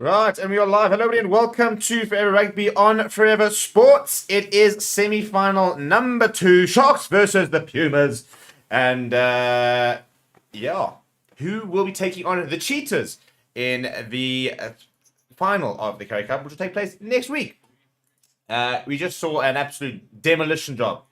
Right, and we are live. Hello, everybody, and welcome to Forever Rugby on Forever Sports. It is semi-final number 2, Sharks versus the Pumas. And, who will be taking on the Cheetahs in the final of the Currie Cup, which will take place next week. We just saw an absolute demolition job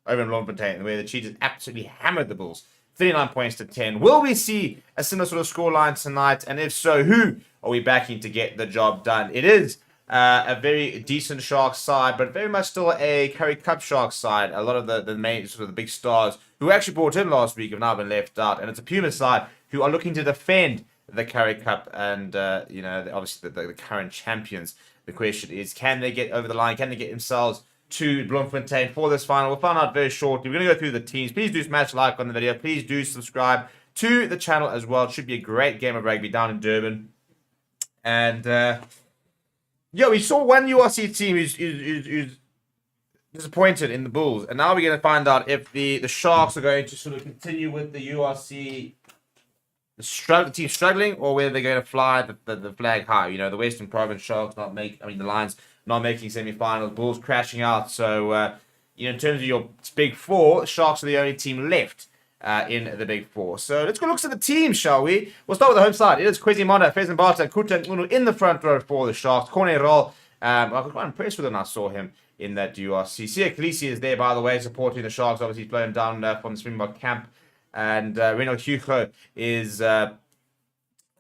over in Bloemfontein, where the Cheetahs absolutely hammered the Bulls. 39 points to 10. Will we see a similar sort of scoreline tonight? And if so, who are we backing to get the job done? It is a very decent Sharks side, but very much still a Currie Cup Sharks side. A lot of the main sort of the big stars who actually brought in last week have now been left out, and it's a Puma side who are looking to defend the Currie Cup and obviously the current champions. The question is, can they get over the line? Can they get themselves to Bloemfontein for this final? We'll find out very shortly. We're going to go through the teams. Please do smash like on the video. Please do subscribe to the channel as well. It should be a great game of rugby down in Durban. And, we saw one URC team who's disappointed in the Bulls. And now we're going to find out if the Sharks are going to sort of continue with the URC the team struggling, or whether they're going to fly the flag high. You know, the Western Province Sharks the Lions not making semi-finals, Bulls crashing out. So, in terms of your Big Four, Sharks are the only team left in the Big Four. So let's go look at the teams, shall we? We'll start with the home side. It is Kwezimana, Fezenbata, and Kuta Nkunu in the front row for the Sharks. Corne Roll, I was quite impressed with him. I saw him in that URC. Sia Khaleesi is there, by the way, supporting the Sharks. Obviously, he's flown down from the Springbok camp. And Reno Hugo is the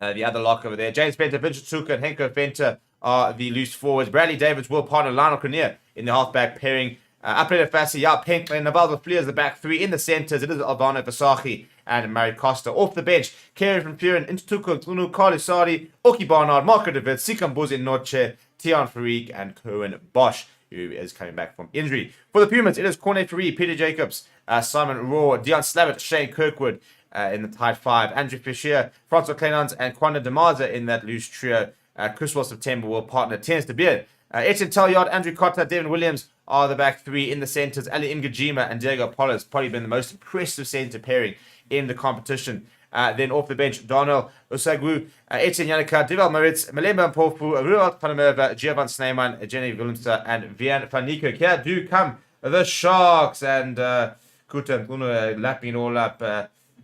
other lock over there. James Benter, Vincent Tuka, and Henko Venter are the loose forwards. Bradley Davids will partner Lionel Cornier in the halfback pairing. April Fassi, Yao Penkman, Naval Fleers, the back three. In the centres, it is Alvaro Vasachi and Mary Costa. Off the bench, Kerry from Puren, Intutuko, Tunu, Carly Sadi, Oki Barnard, Marco David, Sikam Buzi Noche, Tian Farik, and Cohen Bosch, who is coming back from injury. For the Pumas, it is Corne Ferrie, Peter Jacobs, Simon Raw, Dion Slavitt, Shane Kirkwood in the tight five, Andrew Fisher, Francois Clenons, and Kwanda Demaza in that loose trio. Chris September will partner Tennis de Beard. Etienne Talyard, Andrew Cotter, Devin Williams are the back three. In the centres, Ali Ngajima and Diego Pollard probably been the most impressive centre pairing in the competition. Then off the bench, Donald Osagu, Etienne Yannicka, Deval Maritz, Malemba Mpofu, Ruat Panamerva, Giovan Sneyman, Jenny Willemser, and Vian van Niekerk. Here do come the Sharks, and Kuta Nkunu lapping it all up.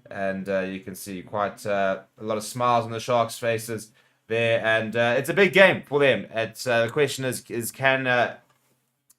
And you can see quite a lot of smiles on the Sharks' faces there. And it's a big game for them. It's the question is can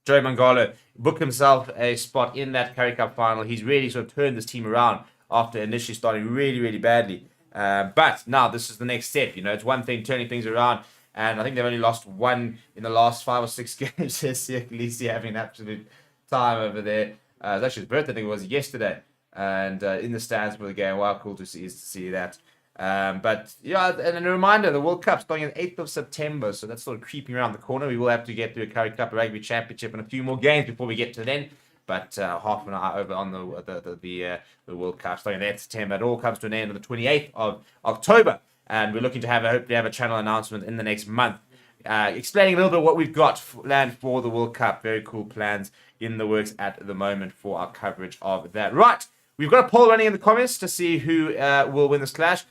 Joe Mangalo book himself a spot in that Currie Cup final? He's really sort of turned this team around after initially starting really, really badly. But now this is the next step. You know, it's one thing turning things around. And I think they've only lost one in the last 5 or 6 games. Sia Khaleesi having an absolute time over there. It was actually his birthday, I think it was yesterday. And in the stands for the game. Wow, cool to see that. But yeah, and a reminder, the World Cup starting on the 8th of September. So that's sort of creeping around the corner. We will have to get through a Currie Cup, a Rugby Championship, and a few more games before we get to then. But half an hour over on the World Cup starting the 8th of September. It all comes to an end on the 28th of October. And we're looking to hopefully have a channel announcement in the next month. Explaining a little bit what we've got planned for the World Cup. Very cool plans in the works at the moment for our coverage of that. Right, we've got a poll running in the comments to see who will win this clash.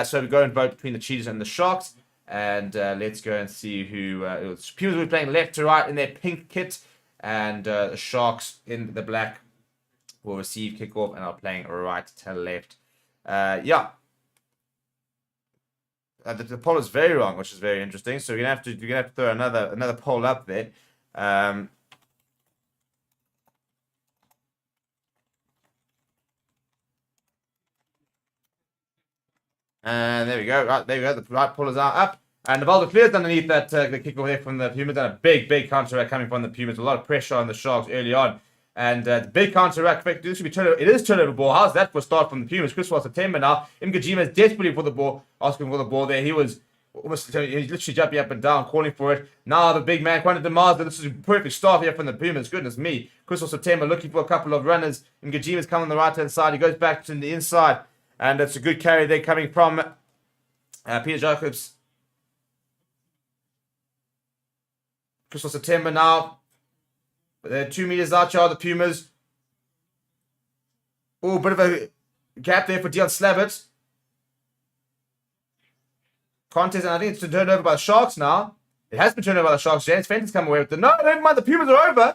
So we go and vote between the Cheetahs and the Sharks. And let's go and see who... Pumas will be playing left to right in their pink kit. And the Sharks in the black will receive kickoff and are playing right to left. The poll is very wrong, which is very interesting. So you're gonna have to throw another poll up there. And there we go. Right, there we go. The right poll is up. And the Valdo clears underneath that the kickoff there from the Pumas. And a big counter-attack coming from the Pumas. A lot of pressure on the Sharks early on. And the big counter-attack. In fact, this should be turnover. It is turnover ball. How's that for a start from the Pumas? Chris September now. Ngajima is desperately for the ball, asking for the ball there. He was almost, he's literally jumping up and down, calling for it. Now the big man, Kwanda Demaza. This is a perfect start here from the Pumas. Goodness me. Chris September looking for a couple of runners. Ngajima's coming on the right-hand side. He goes back to the inside. And it's a good carry there coming from Peter Jacobs. Chris September now. They're 2 meters out, the Pumas. Oh, bit of a gap there for Dion Slavitt. contest, and I think it's turned over by the Sharks now. It has been turned over by the Sharks. James Fenton's come away with the... No, never mind. The Pumas are over.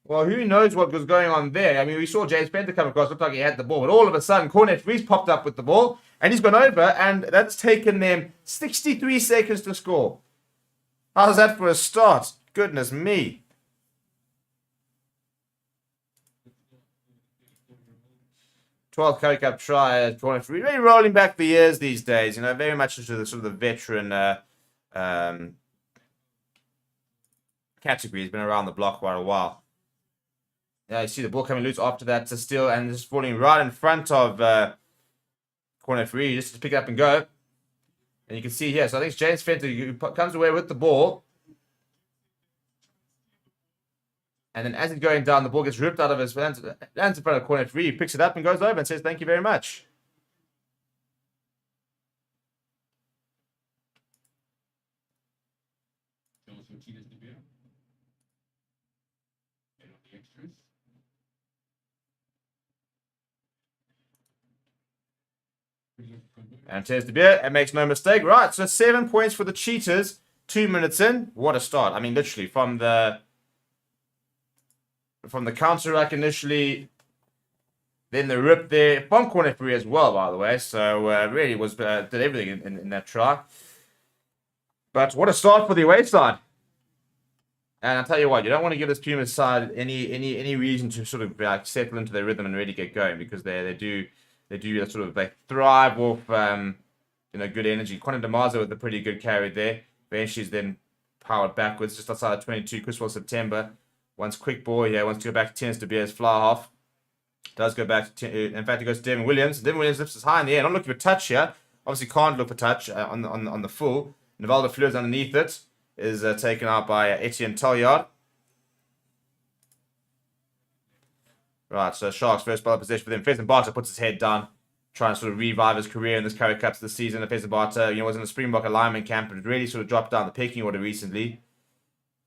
Well, who knows what was going on there. I mean, we saw James Fenton come across. Looked like he had the ball. But all of a sudden, Cornet Reese popped up with the ball. And he's gone over. And that's taken them 63 seconds to score. How's that for a start? Goodness me. Twelfth Currie Cup try. Cornet Reese. Really rolling back the years these days. You know, very much into the sort of the veteran... category. He's been around the block quite a while. Yeah, you see the ball coming loose after that to steal and just falling right in front of corner free, just to pick it up and go. And you can see here, so I think it's James Fenton who comes away with the ball. And then as he's going down, the ball gets ripped out of his hands, lands in front of corner free, picks it up and goes over and says, "Thank you very much." And Tez De Beer, and makes no mistake. Right, so 7 points for the Cheetahs. 2 minutes in. What a start. I mean, literally, from the counter-rack initially, then the rip there. From corner free as well, by the way. So, really was did everything in that try. But what a start for the away side. And I'll tell you what, you don't want to give this Pumas side any reason to sort of like settle into their rhythm and really get going, because they do sort of, they thrive off good energy. Quentin Damaso with a pretty good carry there. Eventually is then powered backwards just outside of 22. Chris September. Once quick ball here, wants to go back to Tennis De Beer's fly half. Does go back to in fact it goes to Devin Williams. Devin Williams lifts us high in the air. Not looking for touch here. Obviously can't look for touch on the full. Navaldo Fleurs underneath it is taken out by Etienne Talliard. Right, so Sharks first ball possession for them. Fezan Barter puts his head down, trying to sort of revive his career in this Currie Cups this season. Fezan Barter, was in the Springbok alignment camp, but really sort of dropped down the pecking order recently.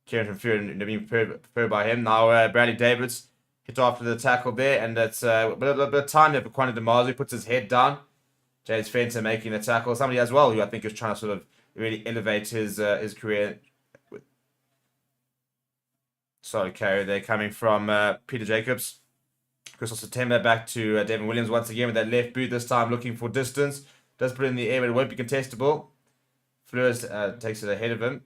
Kieran from Fury being preferred by him. Now Bradley Davids hit after the tackle there, and it's a bit of time there for Quentin Damaso. Puts his head down. James Fenton making the tackle. Somebody as well who I think is trying to sort of really elevate his career. Solid carry there coming from Peter Jacobs. Crystal September back to Devin Williams once again with that left boot, this time looking for distance. Does put it in the air, but it won't be contestable. Fleurs takes it ahead of him.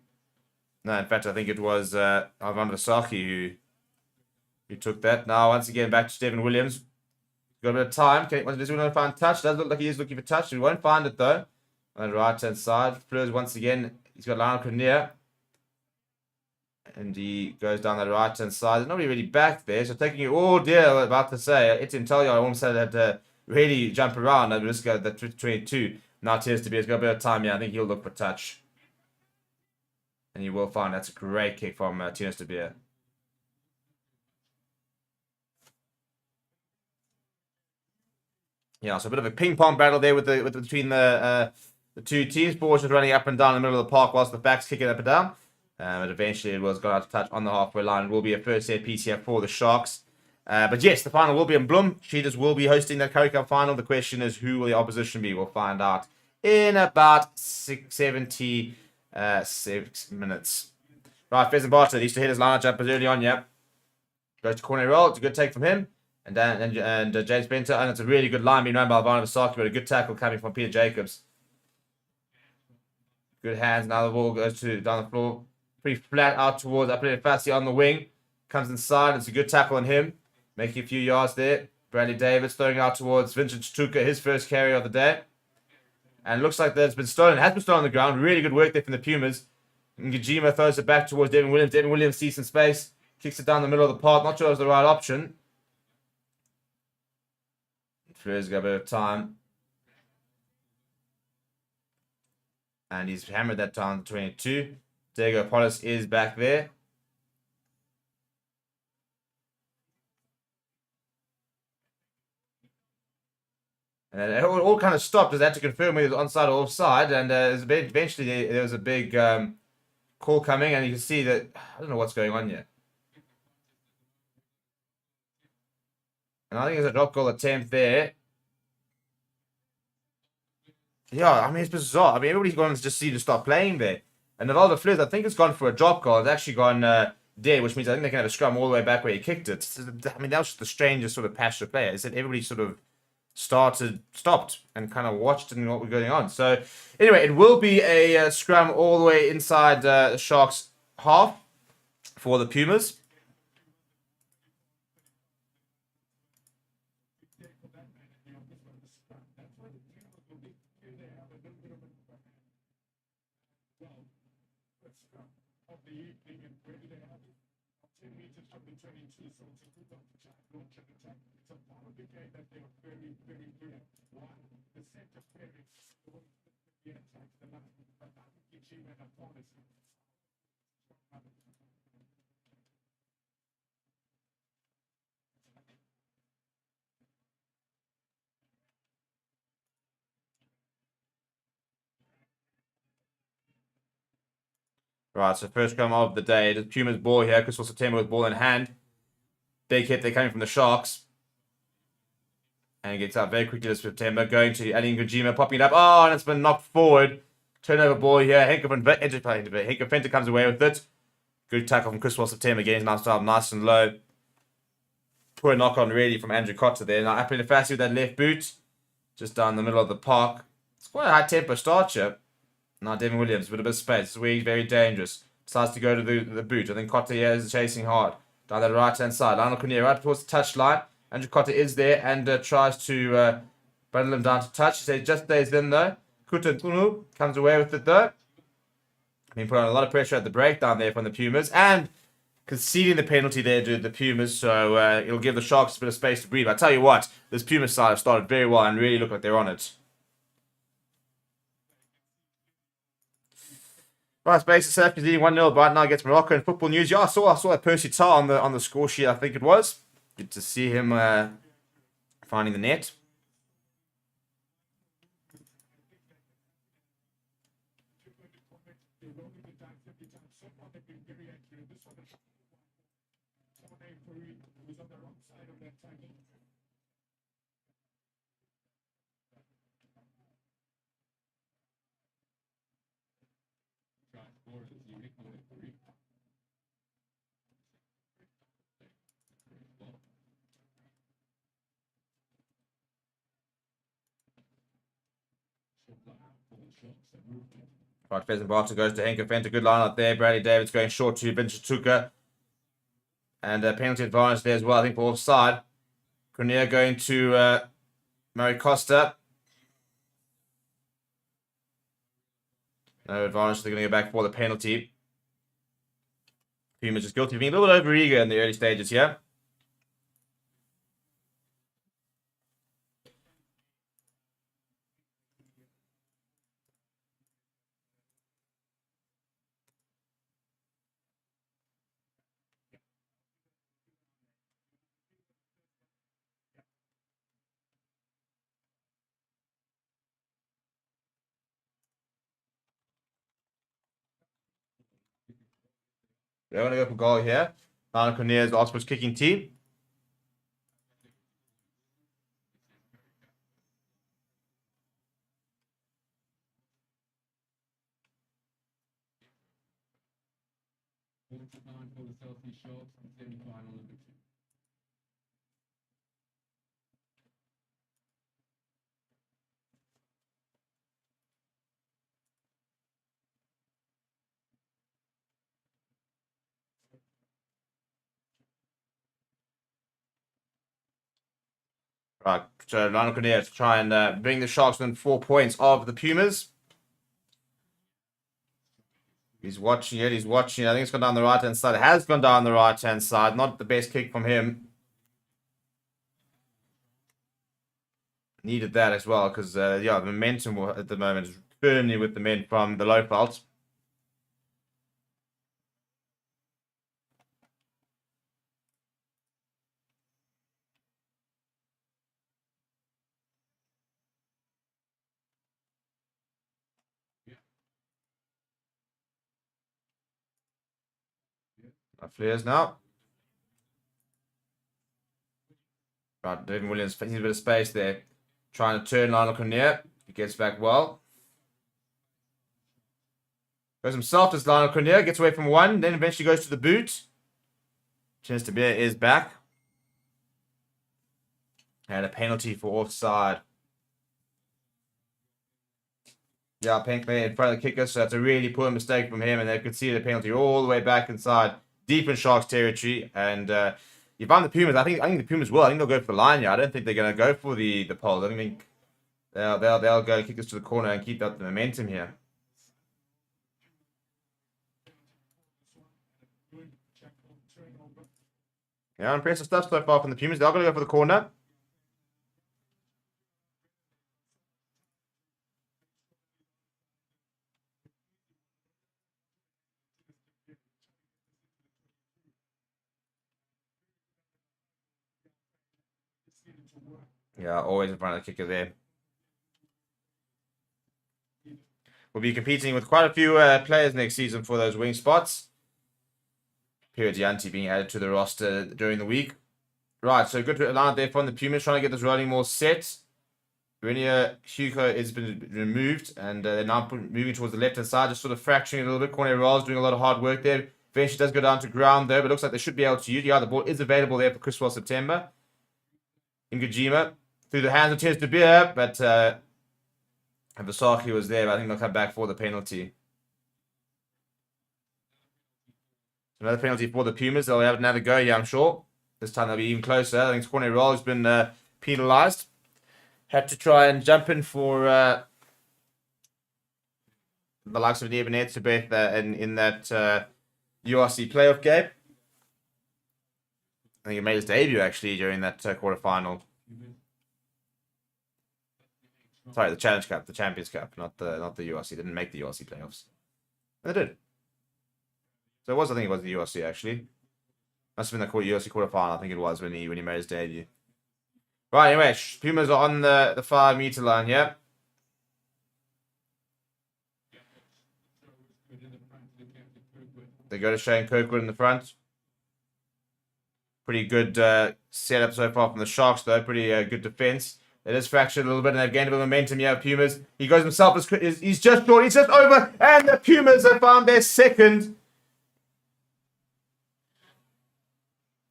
No, in fact, I think it was Ivan Vasaki who took that. Now, once again, back to Devin Williams. Got a bit of time. Okay, does he want to find touch? Does look like he is looking for touch. He won't find it, though. On the right-hand side. Fleurs, once again, he's got Lionel Cornier. And he goes down the right-hand side. There's nobody really back there. So taking it, oh dear, I was about to say. Etienne Talliard, I almost said had to really jump around. I'd risk the 22. Now Tez De Beer. He's got a bit of time here. I think he'll look for touch. And you will find that's a great kick from Tez De Beer. Yeah, so a bit of a ping-pong battle there between the two teams. Ball just running up and down in the middle of the park whilst the backs kicking up and down. But eventually it was got out of touch on the halfway line. It will be a first set piece here for the Sharks. But yes, the final will be in Bloem. Cheetahs will be hosting that Currie Cup final. The question is, who will the opposition be? We'll find out in about 76 minutes. Right, Fezan Barter needs to hit his line jumpers early on, yeah. Goes to corner roll. It's a good take from him. And James Benter. And it's a really good line being run by Ivan Vasaki, but a good tackle coming from Peter Jacobs. Good hands. Now the ball goes down the floor. Pretty flat out towards Apelele Fassi on the wing. Comes inside. It's a good tackle on him. Making a few yards there. Bradley Davis throwing out towards Vincent Tuka, his first carry of the day. And it looks like that's been stolen. It has been stolen on the ground. Really good work there from the Pumas. Ngajima throws it back towards Devin Williams. Devin Williams sees some space. Kicks it down the middle of the park. Not sure it was the right option. Fleurs got a bit of time. And he's hammered that down to 22. Diego Polis is back there. And it all kind of stopped as they had to confirm whether it was onside or offside. And eventually there was a big call coming. And you can see that, I don't know what's going on yet. And I think there's a drop goal attempt there. Yeah, I mean, it's bizarre. I mean, everybody's gone to just see to start playing there. And Navaldo Fleurs, I think it's gone for a drop goal. It's actually gone dead, which means I think they can have a scrum all the way back where he kicked it. I mean, that was just the strangest sort of patch to play. Is that everybody sort of stopped, and kind of watched and what was going on. So, anyway, it will be a scrum all the way inside the Sharks' half for the Pumas. Right, so first scrum of the day. The Pumas ball here. Crystal September with ball in hand. Big hit. They're coming from the Sharks. And it gets out very quickly to September. Going to Ali Ngujima, popping it up. Oh, and it's been knocked forward. Turnover ball here. Bitdefender comes away with it. Good tackle from Crystal September. Getting nice and low. Poor knock on really from Andrew Cotter there. Now Apelifasi with that left boot. Just down the middle of the park. It's quite a high tempo start here. Now Devin Williams with a bit of space. This is where he's very dangerous. Decides to go to the boot. I think Cotter here is chasing hard. Down that right hand side. Lionel Cornier right towards the touchline. Andrew Cotter is there and tries to bundle him down to touch. He says just stays in though. Kuta Tunu comes away with it though. Being put on a lot of pressure at the breakdown there from the Pumas. And conceding the penalty there to the Pumas, so it'll give the Sharks a bit of space to breathe. I tell you what, this Pumas side have started very well and really look like they're on it. Right, Space South is leading 1-0 right now against Morocco in football news. Yeah, I saw that Percy Tau on the score sheet, I think it was. Good to see him finding the net. Right, Pheasant Barter goes to Henker Fenter. Good line out there. Bradley Davids going short to Vincent Tuka. And penalty advantage there as well, I think, for offside. Cornier going to Murray Costa. No advantage. They're going to go back for the penalty. Pumas is guilty of being a little bit overeager in the early stages here. They're going to go for goal here. Cornier is the Oxford's kicking team. Right, so Lionel Cornier to try and bring the Sharks within 4 points of the Pumas. He's watching it. I think it's gone down the right-hand side. It has gone down the right-hand side. Not the best kick from him. Needed that as well because, yeah, the momentum at the moment is firmly with the men from the low belt. Flares now. Right, Devin Williams, he's a bit of space there. Trying to turn Lionel Cornier. He gets back well. Goes himself to Lionel Cornelius, gets away from one, then eventually goes to the boot. Chance to bear is back. And a penalty for offside. Yeah, Pinkman in front of the kicker, so that's a really poor mistake from him, and they've conceded a penalty all the way back inside, deep in Sharks territory. And you find the Pumas. I think the Pumas will. I think they'll go for the line here. I don't think they're going to go for the poles. I don't think they'll go kick this to the corner and keep up the momentum here. Yeah, impressive stuff so far from the Pumas. They're going to go for the corner. Yeah, always in front of the kicker there. We'll be competing with quite a few players next season for those wing spots. Periodianti being added to the roster during the week. Right, so good line there from the Pumas, trying to get this rolling more set. Renier Hugo has been removed, and they're now moving towards the left-hand side, just sort of fracturing a little bit. Cornelius Rolls doing a lot of hard work there. Eventually does go down to ground though, but looks like they should be able to use. Yeah, the ball is available there for Christopher September. Ngajima through the hands of Tess De Beer, but Vasaki was there, but I think they'll come back for the penalty. Another penalty for the Pumas. They'll have another go here, I'm sure. This time they'll be even closer. I think Cornelius Rolls has been penalised. Had to try and jump in for the likes of Neben Etzebeth in that URC playoff game. I think he made his debut actually during that quarterfinal. Sorry, the Challenge Cup, the Champions Cup, not the URC. Didn't make the URC playoffs. They did. So I think it was the URC actually. Must have been the URC quarterfinal. I think it was when he made his debut. Right, anyway, Pumas are on the 5-meter line here. They go to Shane Kirkwood in the front. Pretty good setup so far from the Sharks, though. Pretty good defense. It is fractured a little bit, and they've gained a bit of momentum here. Pumas. He goes himself. He's just short. He's just over, and the Pumas have found their second.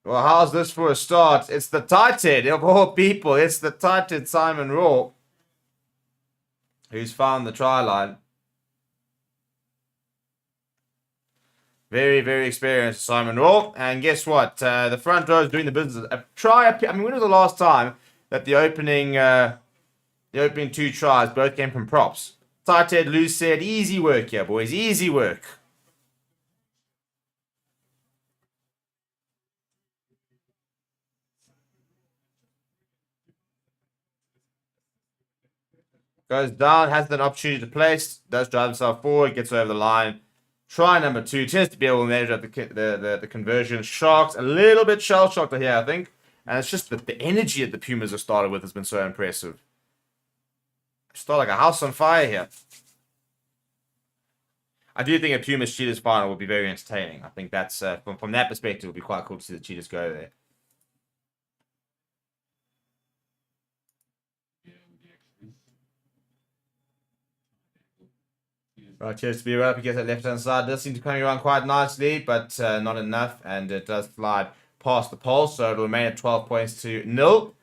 Well, how's this for a start? It's the tight head of all people. It's the tight head Simon Raw who's found the try line. Very, very experienced Simon Raw. And guess what? The front row is doing the business. I mean, when was the last time that the opening two tries both came from props? Tight head, loose head. Easy work here, boys. Easy work. Goes down, has an opportunity to place, does drive himself forward, gets over the line. Try number 2, tends to be able to measure up the conversion. Sharks, a little bit shell-shocked here, I think. And it's just the energy that the Pumas have started with has been so impressive. Start like a house on fire here. I do think a Pumas Cheetahs final will be very entertaining. I think that's, from that perspective, it will be quite cool to see the Cheetahs go there. Right, cheers to be right up against that left-hand side. Does seem to be coming around quite nicely, but not enough. And it does slide past the pole, so it'll remain at 12 points to 0.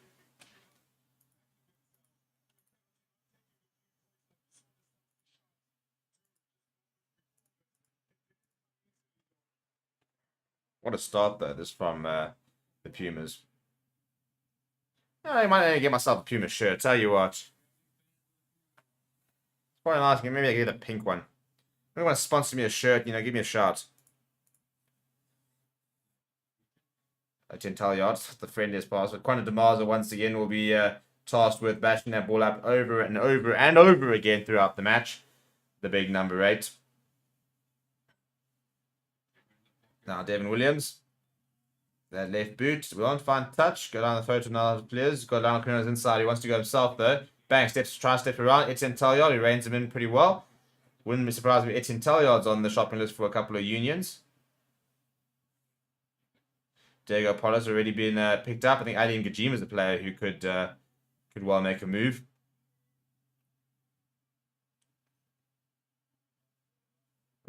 What a start, though, this from the Pumas. I might get myself a Puma shirt. Tell you what. It's quite nice. Maybe I get a pink one. If you want to sponsor me a shirt, give me a shout. 10 yards, the friendliest pass. But Quanta DeMarza once again will be tasked with bashing that ball up over and over and over again throughout the match. The big number 8. Now Devin Williams. That left boot. We won't find touch. Go down the photo now. Players. Go down Cornelius inside. He wants to go himself though. Bang. Try to step around. Etienne Talliard. He reins him in pretty well. Wouldn't be surprised if Etienne Talliard's on the shopping list for a couple of unions. Diego Pollard's already been picked up. I think Ali Ngajima is a player who could well make a move.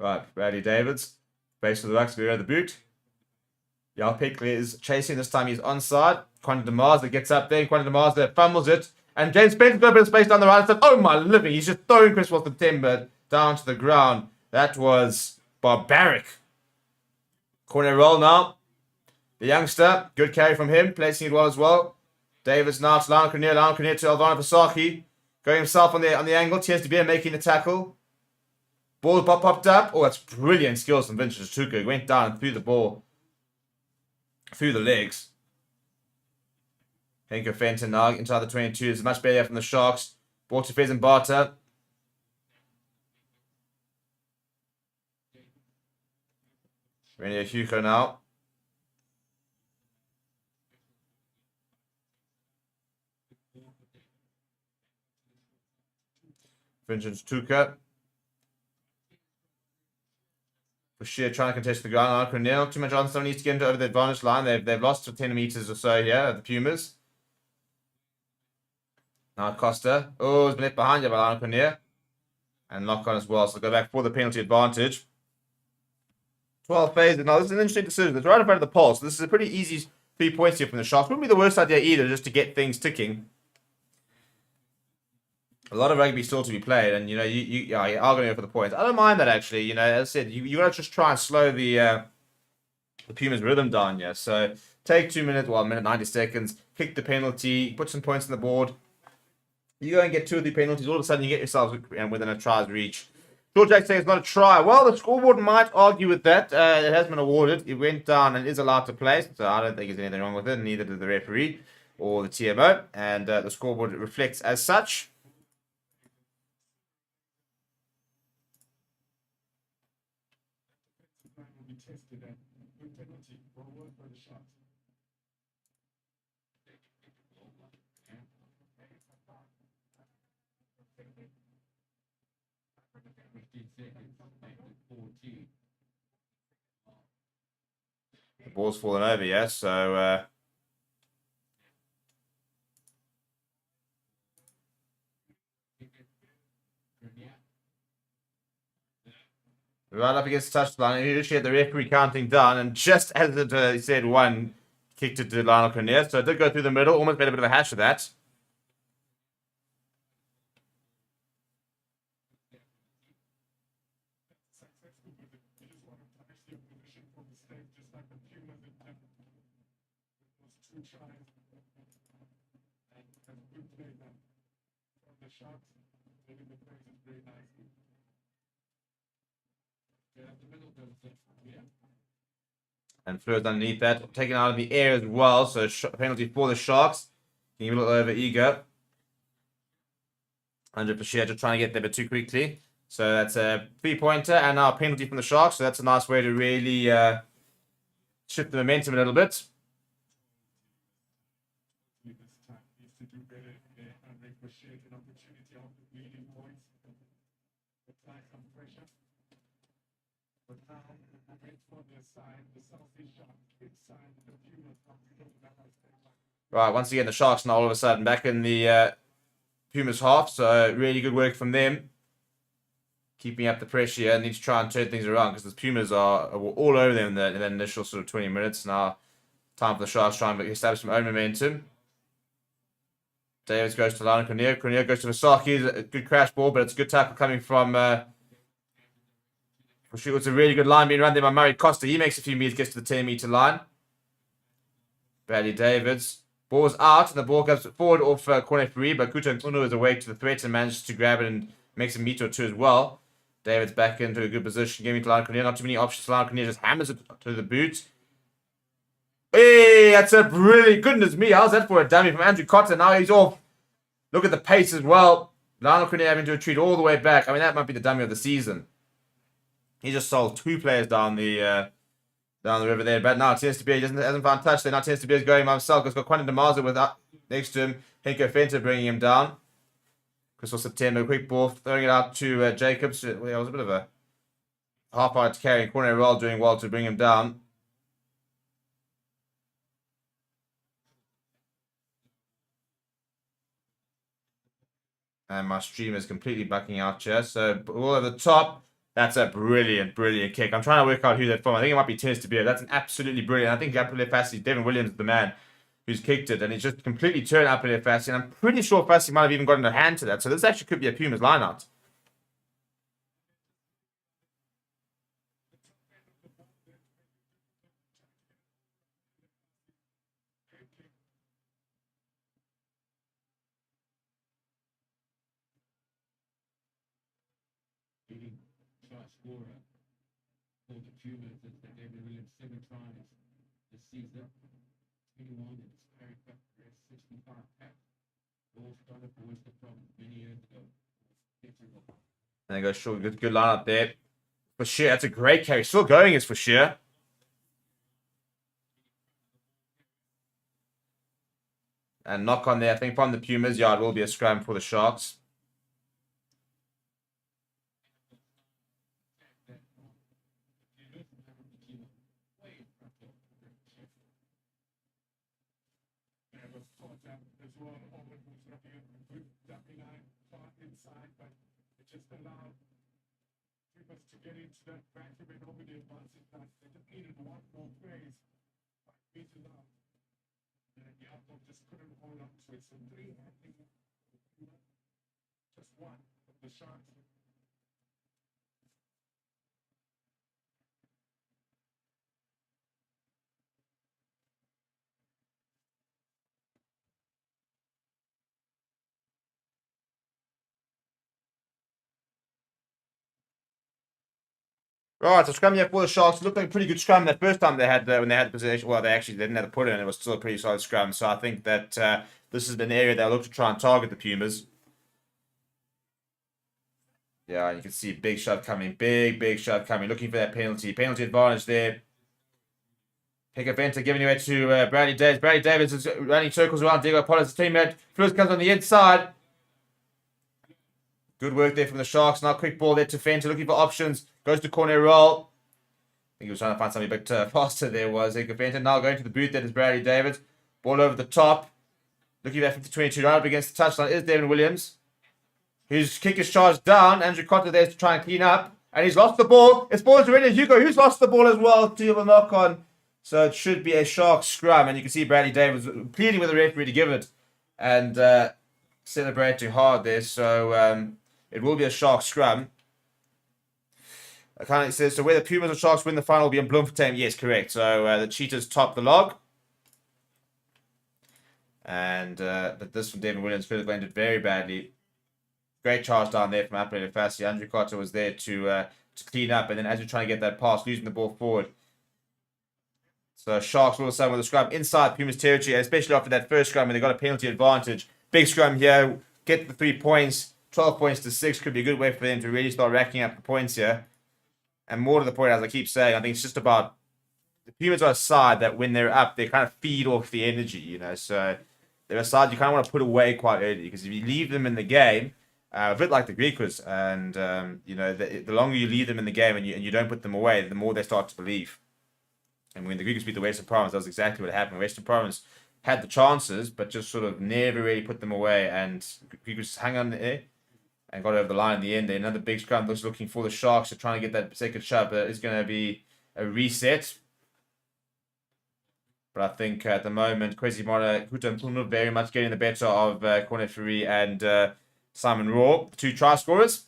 Right, Bradley Davids. Base of the rucks, we the boot. Yal Pickley is chasing. This time he's onside. Quentin DeMars gets up there. Quentin DeMars fumbles it. And James Spencer's got a bit of space down the right side. Oh my living. He's just throwing Chris September down to the ground. That was barbaric. Corner roll now. The youngster. Good carry from him. Placing it well as well. Davids now to Lionel Cornier. Lionel Cornier to Alvaro Pasaki. Going himself on the angle. Tears to be making the tackle. Ball popped up. Oh, that's brilliant skills from Vincent Tuka. He went down and threw the ball through the legs. Henko Fenton now inside the 22. Is much better from the Sharks. Ball to Fez and Barter. Renier Hugo now. Vincent Tuka. Bashir trying to contest the ground. Cornell, too much on. Someone needs to get into over the advantage line. They've lost for 10 meters or so here, the Pumas. Now Costa. Oh, it's been left behind you by Lionel Cornier. And lock on as well. So go back for the penalty advantage. 12 phases. Now, this is an interesting decision. It's right in front of the pole. So this is a pretty easy 3 points here from the Sharks. Wouldn't be the worst idea either, just to get things ticking. A lot of rugby still to be played, and you are going to go for the points. I don't mind that actually. As I said, you got to just try and slow the Pumas' rhythm down. Yeah, so take 2 minutes, well, a minute 90 seconds, kick the penalty, put some points on the board. You go and get 2 or 3 penalties. All of a sudden, you get yourselves within a try's reach. George Jack saying it's not a try. Well, the scoreboard might argue with that. It has been awarded. It went down and is allowed to play. So I don't think there's anything wrong with it. Neither did the referee or the TMO, and the scoreboard reflects as such. The ball's fallen over, yeah, so right up against the touchline. He literally had the referee counting down, and just as it said one, kicked it to Lionel Cornier. So it did go through the middle, almost made a bit of a hash of that. And Fleur's underneath that, taken out of the air as well. So penalty for the Sharks. Can you look over eager? Andre Bashir just trying to get there, but too quickly. So that's a 3-pointer and now a penalty from the Sharks. So that's a nice way to really shift the momentum a little bit. Right, once again, the Sharks now all of a sudden back in the Pumas half. So really good work from them. Keeping up the pressure here. Need to try and turn things around because the Pumas are all over them in the initial sort of 20 minutes. Now, time for the Sharks to try and establish some own momentum. Davis goes to Lionel Cornier. Cornier goes to Vasaki. A good crash ball, but it's a good tackle coming from... It's a really good line being run there by Murray Costa. He makes a few meters, gets to the 10-meter line. Bradley Davids. Ball's out, and the ball goes forward off corner free, but Kuta Nkunu is awake to the threat and manages to grab it and makes a meter or two as well. Davids back into a good position, giving to Lionel Cornier. Not too many options. Lionel Cornier just hammers it to the boot. Hey, that's a brilliant... Goodness me, how's that for a dummy from Andrew Cotter? Now he's off. Look at the pace as well. Lionel Cornier having to retreat all the way back. I mean, that might be the dummy of the season. He just sold 2 players down the river there. But now it tends to be, he hasn't found touch there. Now it tends to be going by himself. He's got Quentin DeMarza with next to him. Henko Fenter bringing him down. Crystal September, quick ball, throwing it out to Jacobs. Well, it was a bit of a half-hearted carry. Corner roll doing well to bring him down. And my stream is completely backing out here. So all over the top. That's a brilliant, brilliant kick. I'm trying to work out who that from. I think it might be Tess De Beer. That's an absolutely brilliant. I think Apple Fassi, Devin Williams is the man who's kicked it, and he's just completely turned Apple Fassi. And I'm pretty sure Fassi might have even gotten a hand to that. So this actually could be a Pumas lineout. For the Pumas is that David Williams 7 tries this season. 21 in his Currie Cup career, 65 caps. All started for Western Province many years ago. And they go short. Good lineup there. For sure. That's a great carry. Still going is for sure. And knock on there. I think from the Pumas yard will be a scrum for the Sharks. To get into that vacuum and over the advancing pass, they just needed one more phase. Beat it up. And the outlook just couldn't hold up to it. So 3 handling, just one of the Sharks. Right, so scrum here for the Sharks. It looked like a pretty good scrum that first time they had when they had the possession. Well, they didn't have to put it in. It was still a pretty solid scrum. So I think that this has been an area they'll look to try and target the Pumas. Yeah, you can see big shot coming. Big shot coming. Looking for that penalty. Penalty advantage there. Bitdefender giving away to Bradley Davis. Bradley Davis is running circles around Diego Pollard's teammate. Flores comes on the inside. Good work there from the Sharks. Now quick ball there to Fenter, looking for options. Goes to corner roll. I think he was trying to find something a bit faster there, was Fenter. Now going to the boot, that is Bradley Davis. Ball over the top. Looking at 50-22, right up against the touchline is Devin Williams. His kick is charged down. Andrew Cotter there to try and clean up. And he's lost the ball. It's ball to Rennie Hugo, who's lost the ball as well. To a knock on. So it should be a Sharks scrum. And you can see Bradley Davis pleading with the referee to give it. And celebrating hard there. So it will be a Sharks scrum. I kind of says so. Whether Pumas or Sharks win the final will be in Bloemfontein. Yes, correct. So the Cheetahs top the log, and but this from Devin Williams could have ended very badly. Great charge down there from Apple Fassi. Andrew Cotter was there to clean up, and then as you're trying to get that pass, losing the ball forward. So Sharks all of a sudden with a scrum inside Pumas territory, especially after that first scrum when they got a penalty advantage. Big scrum here, get the 3 points. 12 points to 6 could be a good way for them to really start racking up the points here. And more to the point, as I keep saying, I think it's just about the Pumas are a side that when they're up, they kind of feed off the energy, you know. So they're a side you kind of want to put away quite early because if you leave them in the game, a bit like the Greekers, and you know, the longer you leave them in the game and you don't put them away, the more they start to believe. And when the Greekers beat the Western Province, that was exactly what happened. Western Province had the chances, but just sort of never really put them away, and Greekers hang on there. And got over the line in the end. Another big scrum looking for the Sharks to try and get that second shot, but it's going to be a reset. But I think at the moment, Kwesi Mona, Kutam very much getting the better of Cornet Currie and Simon Raw, the 2 try scorers.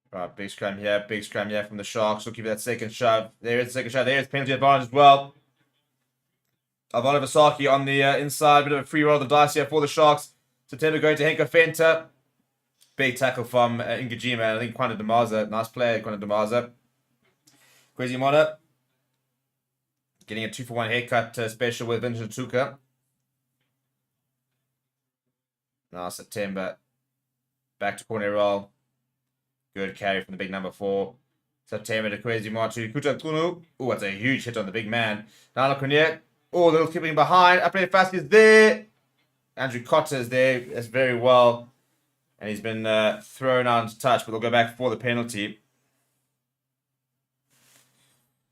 Right, big scrum here from the Sharks. Looking for that second shove. There is the second shove. There is penalty advantage as well. Avana Vasaki on the inside. Bit of a free roll of the dice here for the Sharks. September going to Henko Fenter. Big tackle from Ngajima. I think Kwanda Damaza. Nice play, Kwanda Damaza. Kwesi Mona. Getting a 2-for-1 haircut special with Vincent Tuka. Now September. Back to corner roll. Good carry from the big number 4. September to Kwesi Martu. Kutakunu. Oh, that's a huge hit on the big man. Nana Cognac. Oh, little keeping behind. Up there fast is there. Andrew Cotter is there. That's very well. And he's been thrown out into touch, but they'll go back for the penalty.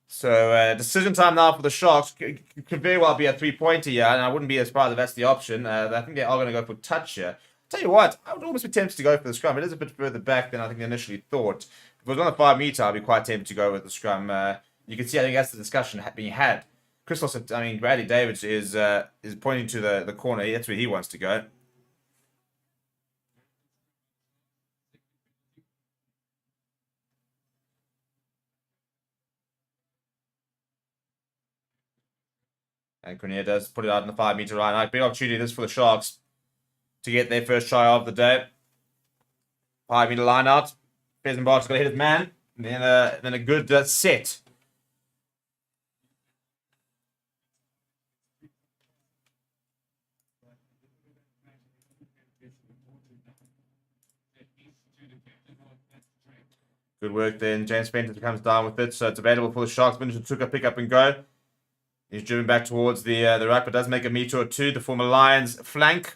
So, decision time now for the Sharks. Could very well be a 3-pointer here, and I wouldn't be surprised if that's the option. I think they are going to go for touch here. Tell you what, I would almost be tempted to go for the scrum. It is a bit further back than I think they initially thought. If it was on the 5 meter, I'd be quite tempted to go with the scrum. You can see, I think that's the discussion being had. Bradley Davids is pointing to the corner. That's where he wants to go. And Cornier does put it out in the 5 meter line. Big opportunity this for the Sharks to get their first try of the day. 5 meter line out. Besenbach's going to hit his man. And then a good set. Good work then. James Fenton comes down with it. So it's available for the Sharks. Vincent took a pick up and go. He's driven back towards the ruck, but does make a meter or two. The former Lions flank.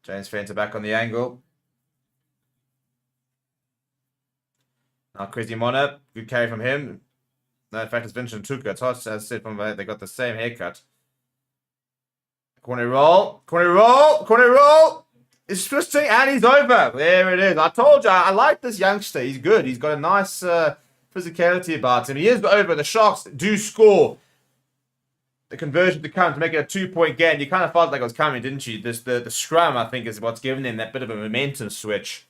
James Fenton back on the angle. Now Kwesi Mona. Good carry from him. No, in fact, it's Vincent Tuka. It's hard, as I said, they got the same haircut. Corner roll. Corner roll. Corner roll. It's twisting and he's over. There it is. I told you, I like this youngster. He's good. He's got a nice physicality about him. He is over. The Sharks do score. The conversion to come to make it a 2-point game. You kind of felt like it was coming, didn't you? The scrum, I think, is what's given him that bit of a momentum switch.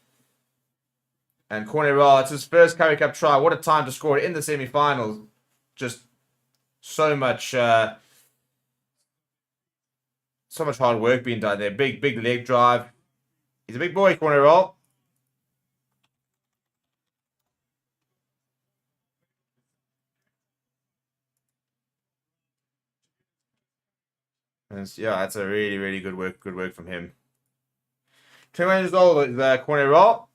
And corner roll. It's his first Currie Cup try. What a time to score it in the semi-finals. Just so much hard work being done there. Big leg drive. He's a big boy, corner roll. And yeah, that's a really good work from him. 21 years old is corner roll.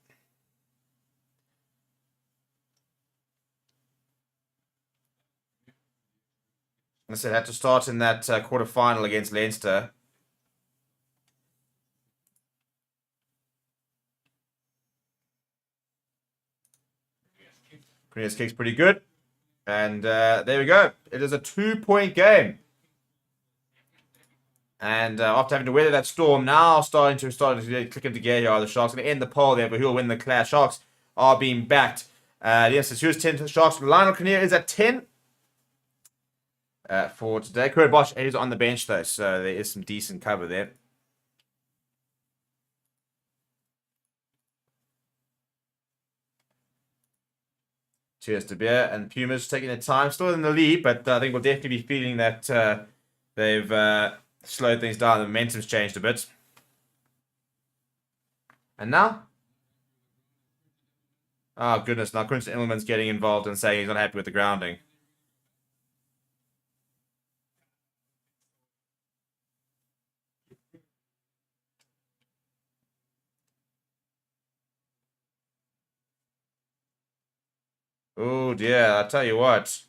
I said had to start in that quarter-final against Leinster. Cornelius kick's pretty good. And there we go. It is a 2-point game. And after having to weather that storm, now starting to click into gear here are the Sharks. Going to end the poll there, but who will win the clash? Sharks are being backed. Yes, it's 10 to the Sharks. Lionel Cornier is at 10 for today. Currie Bosch is on the bench, though, so there is some decent cover there. Cheers to beer. And Pumas taking their time. Still in the lead, but I think we'll definitely be feeling that they've slowed things down. The momentum's changed a bit. And now? Oh, goodness. Now Quinton Immelman's getting involved and saying he's not happy with the grounding. Oh, dear. I tell you what.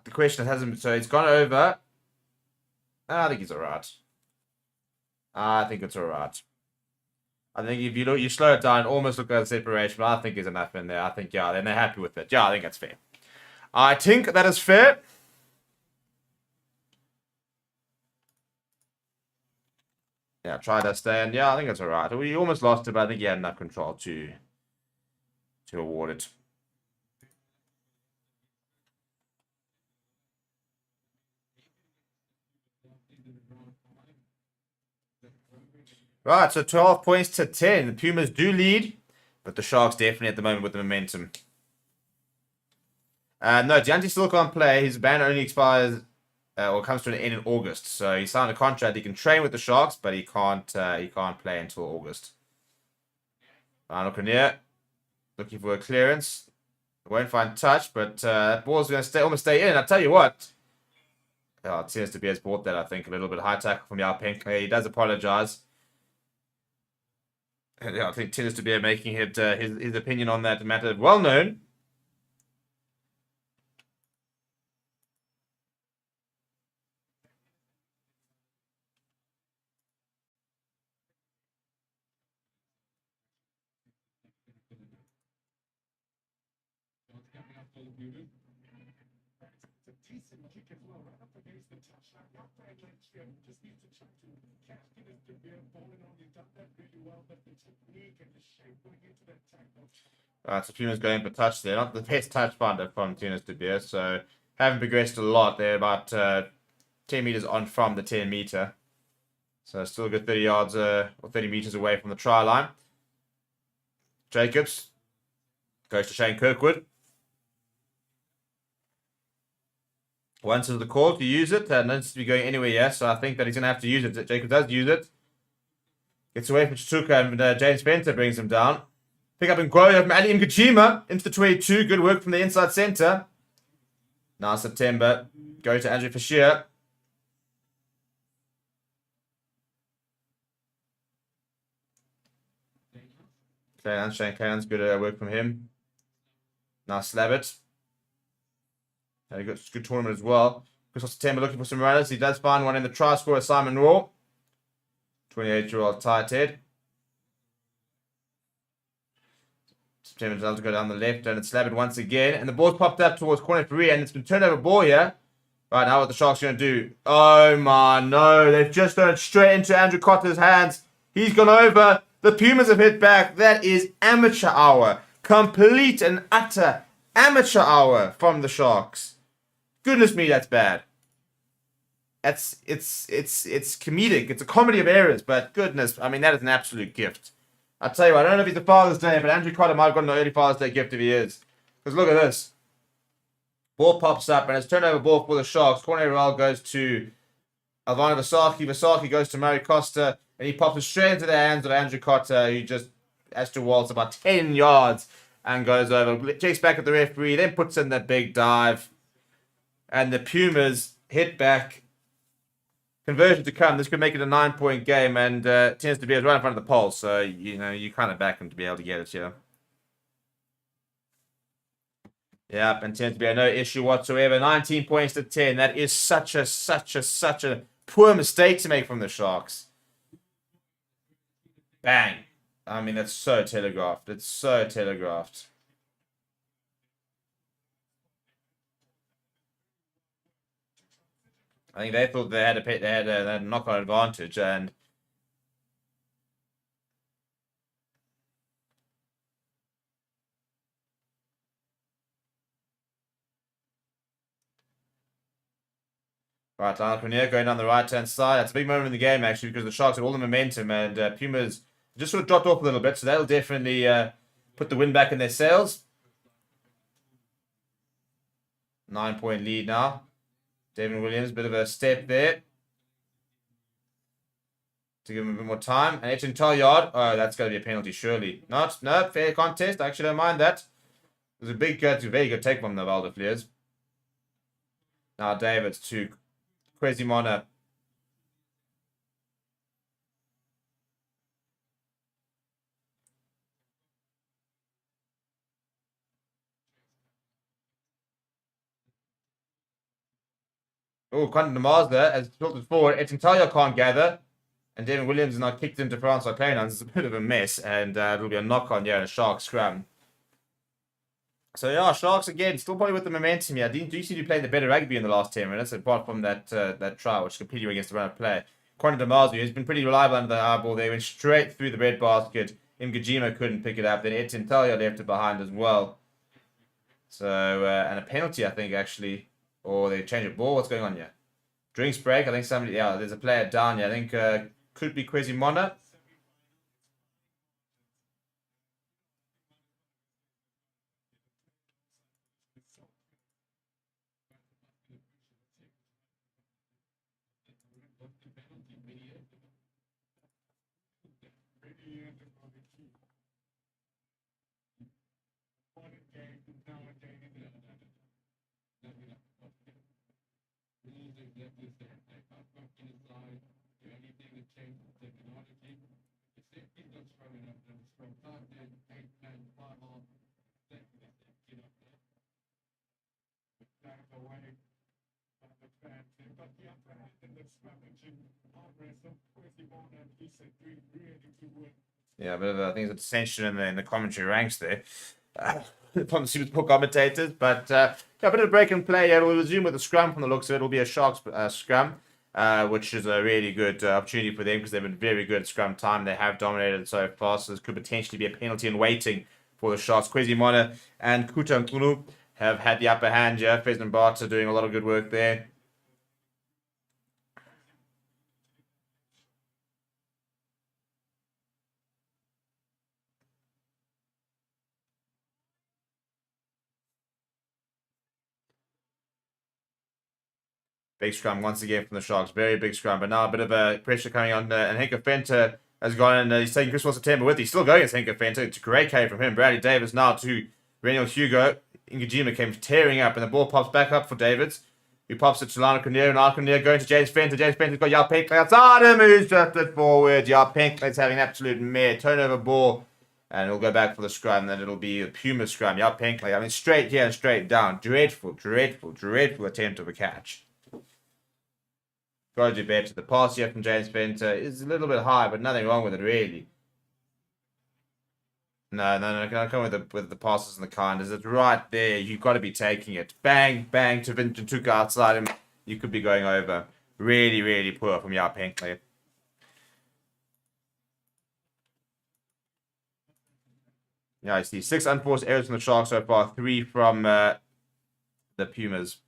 The question hasn't... So it's gone over. I think he's alright. I think it's alright. I think if you slow it down, almost look at the separation, but I think there's enough in there. I think, yeah, then they're happy with it. Yeah, I think that's fair. I think that is fair. Yeah, try to stand. Yeah, I think it's alright. We almost lost it, but I think he had enough control to award it. Right, so 12 points to 10. The Pumas do lead, but the Sharks definitely at the moment with the momentum. No, Deontay still can't play. His ban only expires or comes to an end in August. So he signed a contract. He can train with the Sharks, but he can't play until August. Arnold Currie looking for a clearance. Won't find touch, but that ball's going to almost stay in. I tell you what. Oh, it seems to be has bought that, I think, a little bit high tackle from Pink. He does apologise. Yeah, I think Tennis to be making it his opinion on that matter well known. So Pumas going for touch there. Not the best touch finder from Tunis de Beer, so haven't progressed a lot. They're about 10 meters on from the 10 meter. So still a good 30 yards or 30 meters away from the try line. Jacobs goes to Shane Kirkwood. Once is the call to use it. Needs to be going anywhere, yes. So I think that he's going to have to use it. Jacobs does use it. Gets away from Chuka and James Spencer brings him down. Pick up and grow from Ali Mkajima into the 22. Good work from the inside centre. Now September. Go to Andrew Fisher. Shane Cannon's good work from him. Now Slabbit. Had a good tournament as well. Chris September looking for some runners. He does find one in the try scorer, Simon Raw. 28-year-old tight head. September does to go down the left and it's Slabbit once again. And the ball's popped up towards corner 3 and it's been turned over ball here. Right now what the Sharks going to do. Oh my no. They've just thrown it straight into Andrew Cotter's hands. He's gone over. The Pumas have hit back. That is amateur hour. Complete and utter amateur hour from the Sharks. Goodness me, that's bad. It's comedic. It's a comedy of errors, but goodness, I mean, that is an absolute gift. I tell you what, I don't know if he's a Father's Day, but Andrew Cotter might have got an early Father's Day gift if he is. Because look at this. Ball pops up, and it's turnover ball for the Sharks. Corner roll goes to Alvaro Vasaki. Vasaki goes to Murray Costa, and he pops it straight into the hands of Andrew Cotter, who just has to waltz about 10 yards and goes over. Checks back at the referee, then puts in that big dive. And the Pumas hit back. Conversion to come. This could make it a 9-point game, and tends to be right in front of the pole. So you kind of back them to be able to get it here. Yep, and tends to be no issue whatsoever. 19 points to 10. That is such a poor mistake to make from the Sharks. Bang. I mean, that's so telegraphed. It's so telegraphed. I think they thought they had a knock-on advantage, and right, Lionel Cornier going down the right-hand side. That's a big moment in the game, actually, because the Sharks had all the momentum, and Pumas just sort of dropped off a little bit, so that'll definitely put the wind back in their sails. 9-point lead now. Devin Williams, bit of a step there. To give him a bit more time. And Etienne Talliard. Oh, that's going to be a penalty, surely. No, fair contest. I actually don't mind that. It was a very good take from the Valdefliers. Now Davids to Quesimona. Oh, Quentin Demazda has tilted forward. Etienne Talliard can't gather. And Devin Williams is now kicked into France by playing on. It's a bit of a mess. And it'll be a knock-on here and a Sharks scrum. So yeah, Sharks again, still probably with the momentum here. Do you see you playing the better rugby in the last 10 minutes, apart from that try, which completely went against the run of play. Quentin Demazda has been pretty reliable under the eyeball. They went straight through the red basket. Mgajima couldn't pick it up. Then Etienne Talliard left it behind as well. So, and a penalty, I think, actually. Or they change of ball. What's going on here? Drinks break. I think somebody, yeah, there's a player down here. I think could be Quesimona. years ago, the key. One game nowadays, let me know. Rules are exactly the same. Like, I'm fucking aside. If anything that changes technology, the safety not strong enough. Then it's from 5, 10, 8, 9, 5 off. Exactly the same. Get up there. Back away. But the upper hand in the scrummaging arm wrestle with him on and he said really good work. Yeah, but I think there's a dissension in the commentary ranks there from the Super commentators. But yeah, a bit of break and play. Yeah, we'll resume with the scrum from the looks of it. It'll be a Sharks scrum, which is a really good opportunity for them because they've been very good at scrum time. They have dominated so far, so this could potentially be a penalty in waiting for the Sharks. Kwezimana and Kuta Nkunu have had the upper hand. Yeah, Fez and Barter doing a lot of good work there. Big scrum once again from the Sharks. Very big scrum. But now a bit of a pressure coming on. And Henko Fenter has gone and he's taking Chris September with. He's still going against Henko Fenter. It's a great carry from him. Bradley Davis now to Reniel Hugo. Ngajima came tearing up. And the ball pops back up for Davids. He pops it to Lana Kinnear. And Lana Kinnear going to James Fenter. James Fenter's got Yao Pinkley outside him. Who's drifted forward. Yao Pinkley's having an absolute mare. Turnover ball. And it'll go back for the scrum. Then it'll be a Pumas scrum. Yao Pinkley. I mean, straight here and straight down. Dreadful attempt of a catch. Got to do better. The pass here from James Fenter is a little bit high, but nothing wrong with it, really. No. Can I come with the passes and the kindness? It's right there. You've got to be taking it. Bang to Vincent took outside him. You could be going over. Really poor from Yao Pinkley. Yeah, I see 6 unforced errors from the Sharks so far. 3 from the Pumas.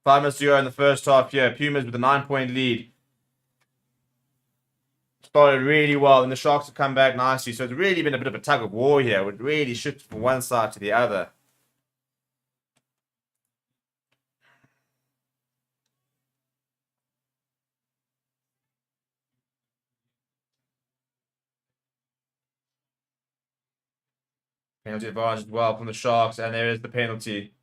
5 minutes to go in the first half here. Pumas with a 9-point lead. Started really well, and the Sharks have come back nicely. So it's really been a bit of a tug of war here. It really shifted from one side to the other. Penalty advantage as well from the Sharks, and there is the penalty.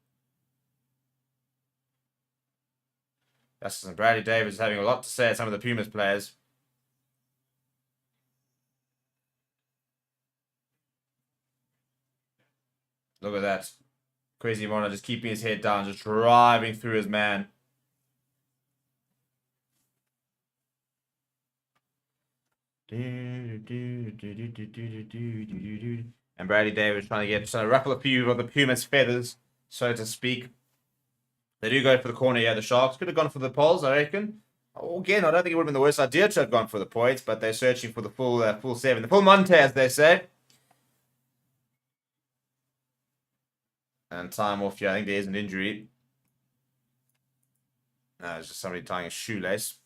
Justice and Bradley Davis is having a lot to say at some of the Pumas players. Look at that. Kwezimana just keeping his head down, just driving through his man. And Bradley Davis trying to ruffle a few of the Pumas feathers, so to speak. They do go for the corner here. The Sharks could have gone for the poles, I reckon. Again, I don't think it would have been the worst idea to have gone for the points, but they're searching for the full 7. The full Monte, as they say. And time off here. I think there is an injury. No, it's just somebody tying a shoelace.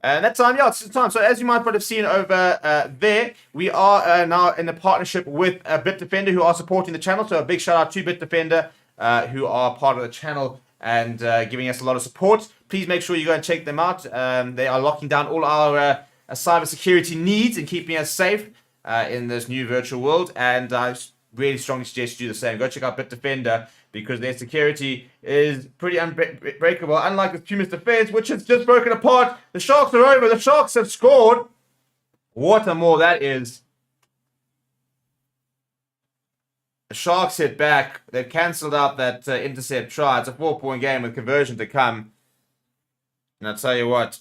And that time, yeah, it's time. So as you might have seen over there, we are now in a partnership with Bitdefender, who are supporting the channel. So a big shout out to Bitdefender, who are part of the channel and giving us a lot of support. Please make sure you go and check them out. They are locking down all our cybersecurity needs and keeping us safe in this new virtual world. And I really strongly suggest you do the same. Go check out Bitdefender because their security is pretty unbreakable. Unlike the Pumas defense, which has just broken apart. The Sharks are over. The Sharks have scored. What a more that is. The Sharks hit back. They've cancelled out that intercept try. It's a 4-point game with conversion to come. And I'll tell you what.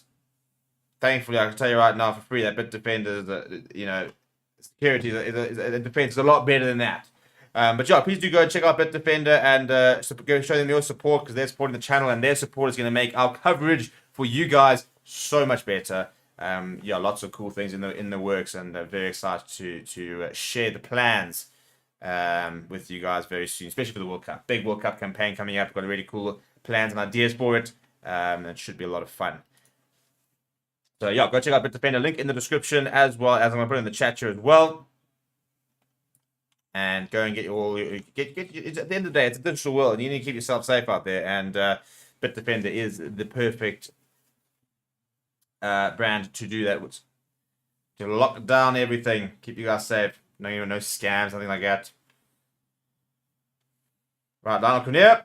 Thankfully, I can tell you right now for free that Bitdefender, security is defense is a lot better than that. But yeah, please do go and check out Bitdefender and go show them your support because they're supporting the channel and their support is going to make our coverage for you guys so much better. Yeah, lots of cool things in the works and very excited to share the plans with you guys very soon, especially for the World Cup. Big World Cup campaign coming up. We've got really cool plans and ideas for it. It should be a lot of fun. So yeah, go check out Bitdefender. Link in the description as well as I'm going to put it in the chat here as well. And go and get it's at the end of the day, it's a digital world and you need to keep yourself safe out there. And Bitdefender is the perfect brand to do that with. To lock down everything, keep you guys safe. No scams, nothing like that. Right, Lionel Currie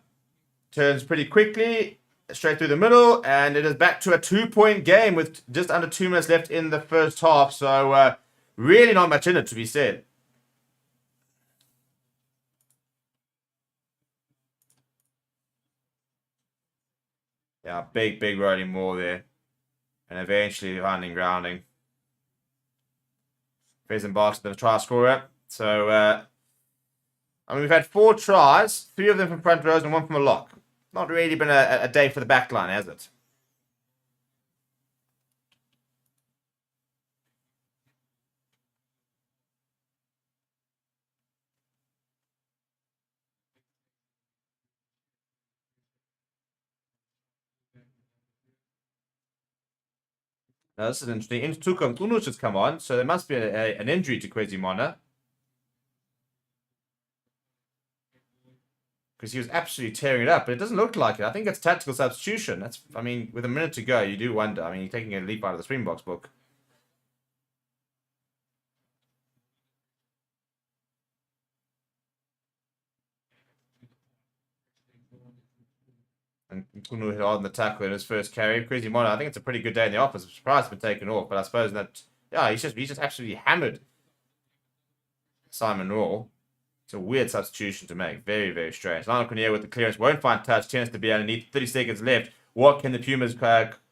turns pretty quickly, straight through the middle, and it is back to a 2-point game with just under 2 minutes left in the first half. So really not much in it, to be said. Yeah, big rolling more there. And eventually finding grounding. Present Barks, the try scorer. So, I mean, we've had 4 tries, 3 of them from front rows and 1 from a lock. Not really been a day for the back line, has it? Now, this is interesting. Intukum Kunus has come on, so there must be an injury to Quesimona. Because he was absolutely tearing it up, but it doesn't look like it. I think it's tactical substitution. I mean, with a minute to go, you do wonder. I mean, you're taking a leap out of the Springboks book. And Kunu hit on the tackle in his first carry. Quesimona, I think it's a pretty good day in the office. I'm surprised it's been taken off, but I suppose that, yeah, he's just absolutely hammered Simon Raw. It's a weird substitution to make. Very strange. Lionel Currie with the clearance. Won't find touch. Tends to be underneath. 30 seconds left. What can the Pumas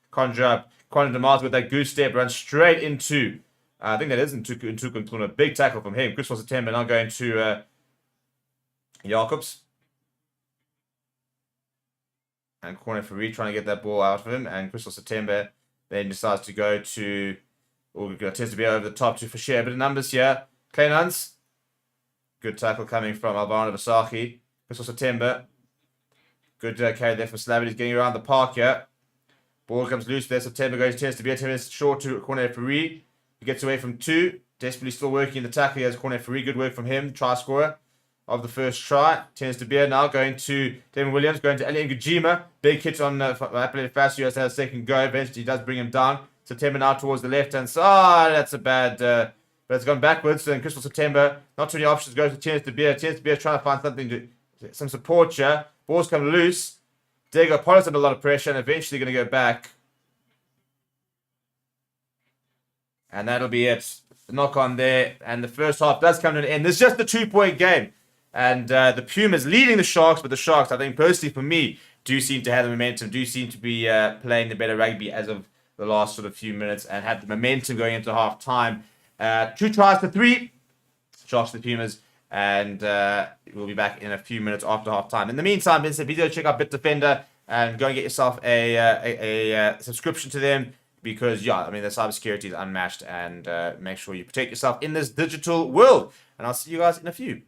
conjure up? Quantum Demar's with that goose step. Runs straight into... I think that is into a big tackle from him. Crystal September now going to Jacobs. And corner for Reed trying to get that ball out of him. And Crystal September then decides to go to... Or tends to be over the top to for share a bit of numbers here. Clay Nuns. Good tackle coming from Alvaro Vasaki. Crystal September. Good carry there for Slavitt. He's getting around the park here. Ball comes loose there. September tends to be 10 minutes short to corner for Reed. He gets away from 2. Desperately still working in the tackle. He has corner for Reed. Good work from him. Try scorer of the first try. Tends to be now going to Devin Williams. Going to Ali Ngujima. Big hit on Appalachian Fast. He has to have a second go. Eventually he does bring him down. September now towards the left hand side. That's a bad... but it's gone backwards. So in Crystal September, not too many options. Goes to Chance to Beer. Chance to Beer trying to find something some support here. Balls come loose. Diego Polis under a lot of pressure and eventually going to go back. And that'll be it. The knock on there. And the first half does come to an end. There's just the 2-point game. And the Pumas leading the Sharks. But the Sharks, I think personally for me, do seem to have the momentum. Do seem to be playing the better rugby as of the last sort of few minutes. And had the momentum going into half time. 2 tries to 3. Sharks to the Pumas. And we'll be back in a few minutes after half time. In the meantime, if you go check out Bitdefender and go and get yourself a subscription to them. Because, yeah, I mean, the cybersecurity is unmatched. And make sure you protect yourself in this digital world. And I'll see you guys in a few.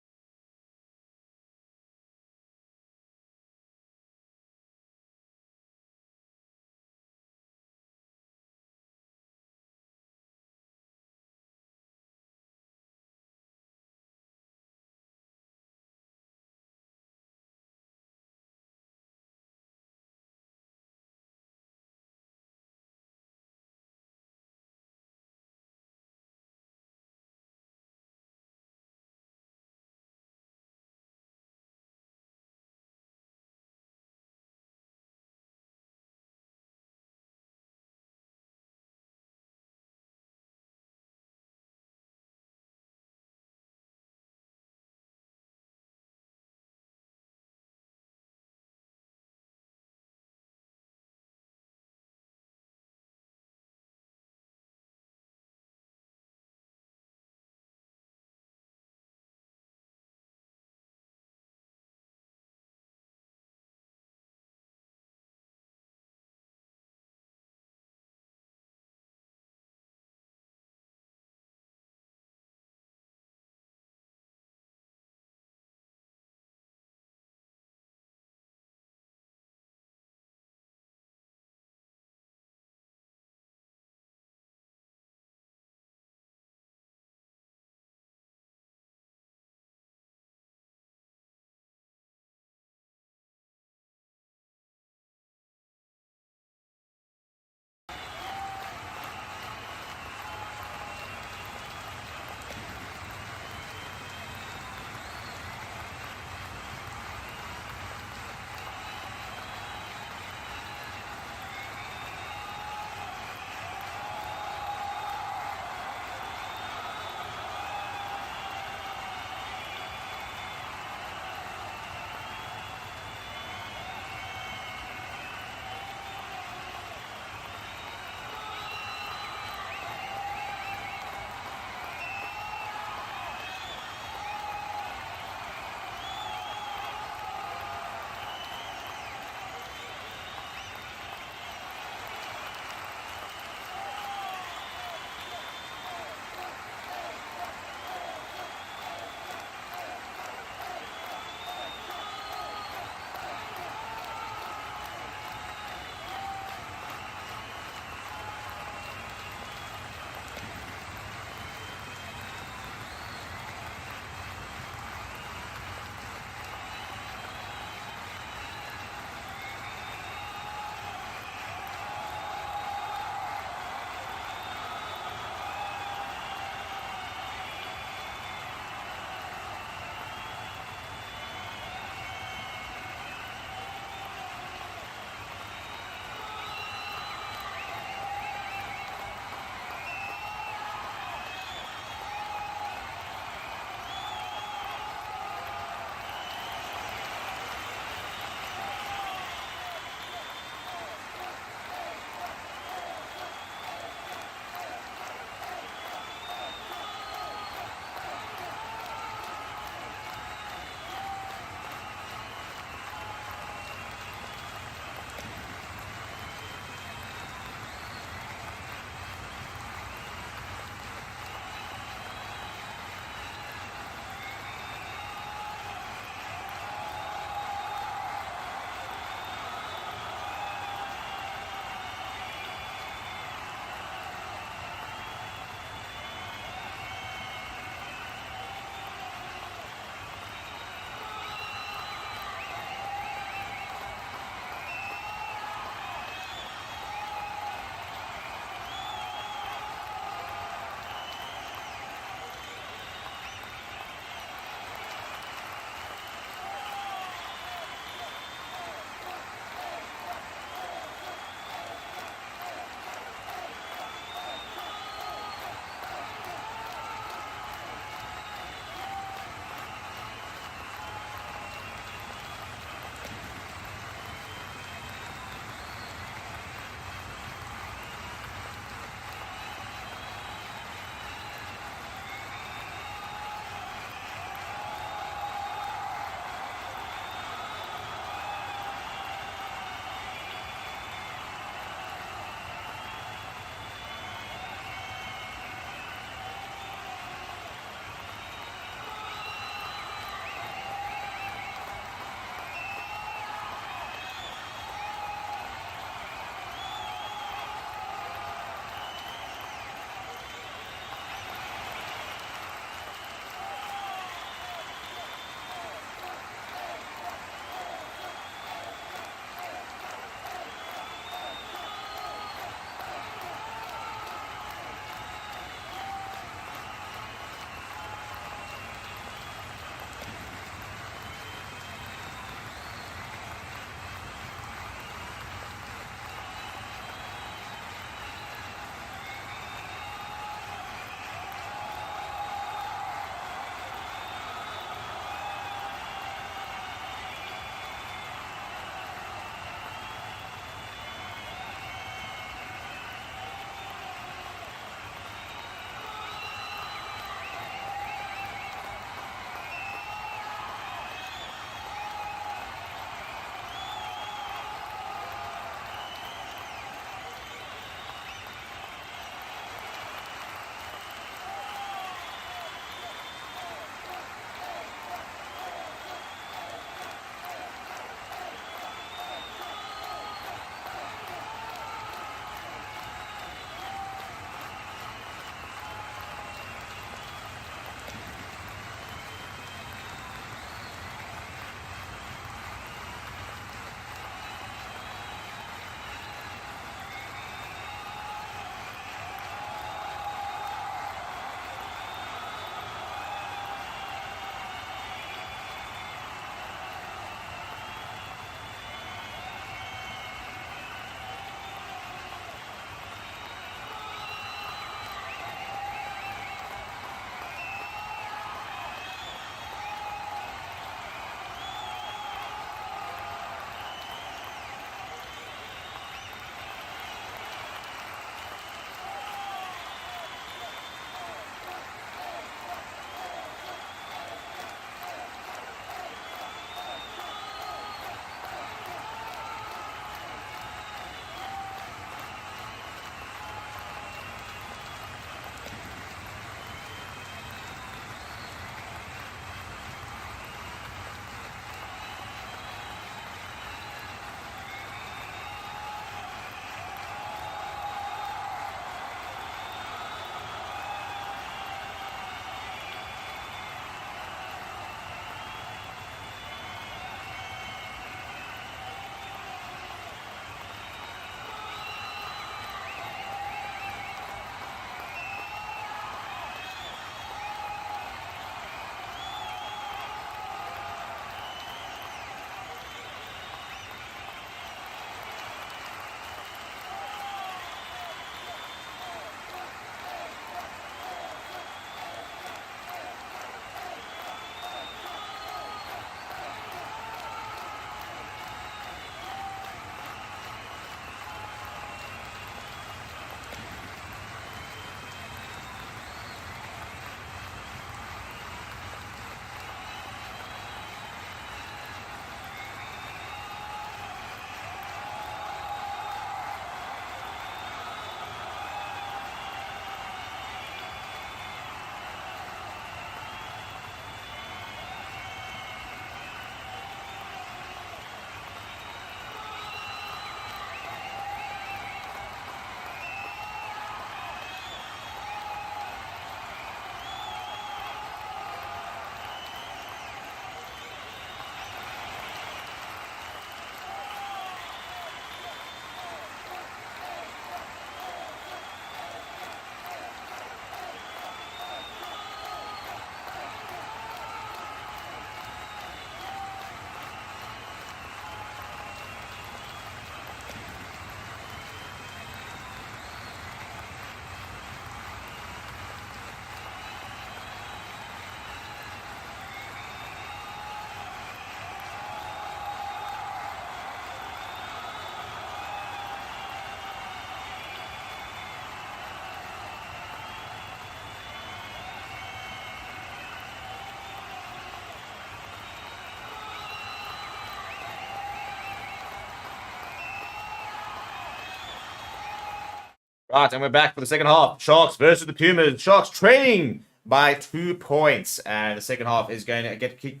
Right, and we're back for the second half. Sharks versus the Pumas. Sharks trailing by 2 points, and the second half is going to kick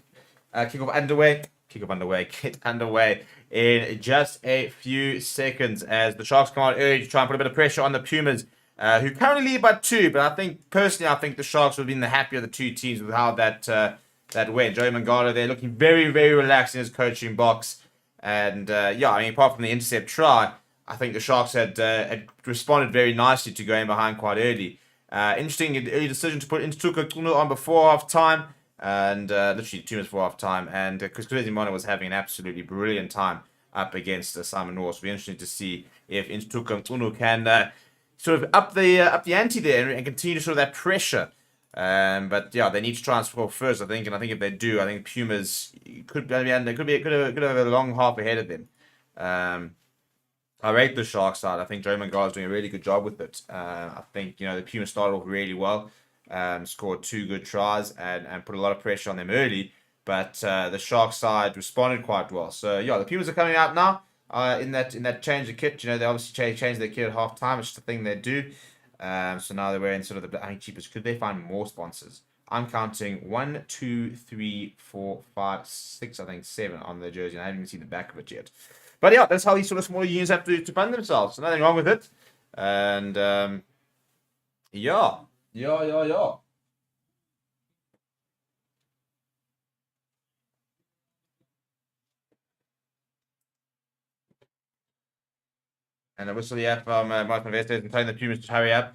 off underway. Get underway in just a few seconds as the Sharks come out early to try and put a bit of pressure on the Pumas, who currently lead by 2. But I think the Sharks would have been the happier of the two teams with how that went. Joey Mangala there looking very, very relaxed in his coaching box, and yeah, I mean apart from the intercept try. I think the Sharks had responded very nicely to going behind quite early. Interesting early decision to put Intertuka on before half time, and literally 2 minutes before half time. And because Kurzie was having an absolutely brilliant time up against Simon Norris, it'll be interesting to see if Intertuka can sort of up the ante there and continue sort of that pressure. But yeah, they need to try and score first, I think, and I think if they do, I think Pumas could have a long half ahead of them. I rate the Sharks side. I think Joe Mangala is doing a really good job with it. I think, the Pumas started off really well, scored 2 good tries and put a lot of pressure on them early. But the Sharks side responded quite well. So, yeah, the Pumas are coming out now in that change of kit. They obviously changed their kit at half time. It's just the thing they do. So now they're wearing sort of the cheapest. Could they find more sponsors? I'm counting 1, 2, 3, 4, 5, 6, I think 7 on the jersey. And I haven't even seen the back of it yet. But yeah, that's how these sort of smaller unions have to fund themselves. So nothing wrong with it. And yeah. And I whistle the app from Martin Investors and telling the Pumas to hurry up.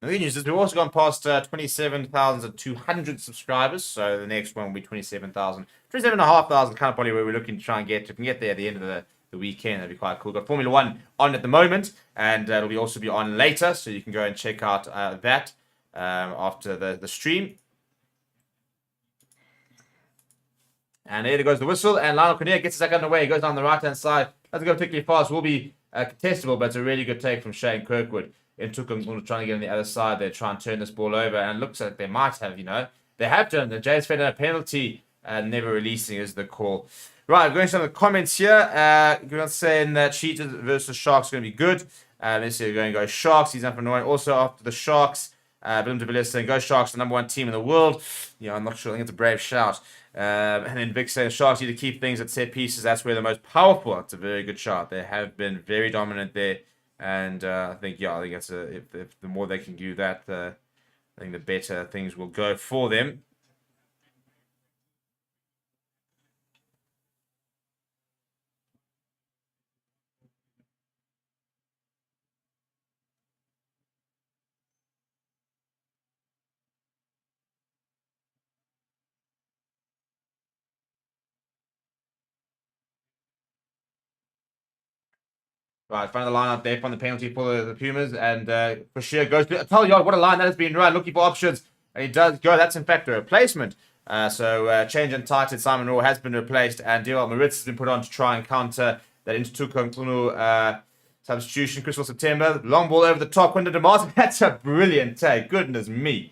The good news is we've also gone past 27,200 subscribers. So the next one will be 27,000. 27,500 kind of probably where we're looking to try and get. If we can get there at the end of the weekend, that'd be quite cool. Got Formula 1 on at the moment, and it'll also be on later. So you can go and check out that after the stream. And there goes the whistle, and Lionel Cornea gets his back underway. He goes down the right-hand side. Doesn't go particularly fast. Will be contestable, but it's a really good take from Shane Kirkwood. It took him trying to get on the other side there, try and turn this ball over, and it looks like they might have, They have done. The Jays fed a penalty, never releasing is the call. Right, I'm going to some of the comments here. Going saying that Cheetahs versus Sharks is going to be good. Let's see, we're going to go Sharks. He's up and annoying. Also, after the Sharks, Willem de Villiers saying, go Sharks, the number 1 team in the world. I'm not sure. I think it's a brave shout. And then Vic saying, Sharks need to keep things at set pieces. That's where they're most powerful. It's a very good shout. They have been very dominant there. And I think that's if the more they can do that, I think the better things will go for them. Right, find the line out there, find the penalty for the Pumas, and Bashir goes to. I tell you what a line that has been run, looking for options, and he does go. That's in fact a replacement. So change and tighted. Simon Raw has been replaced, and Dewald Maritz has been put on to try and counter that Intertuka substitution. Crystal September, long ball over the top. Quinton DeMars, that's a brilliant take. Goodness me,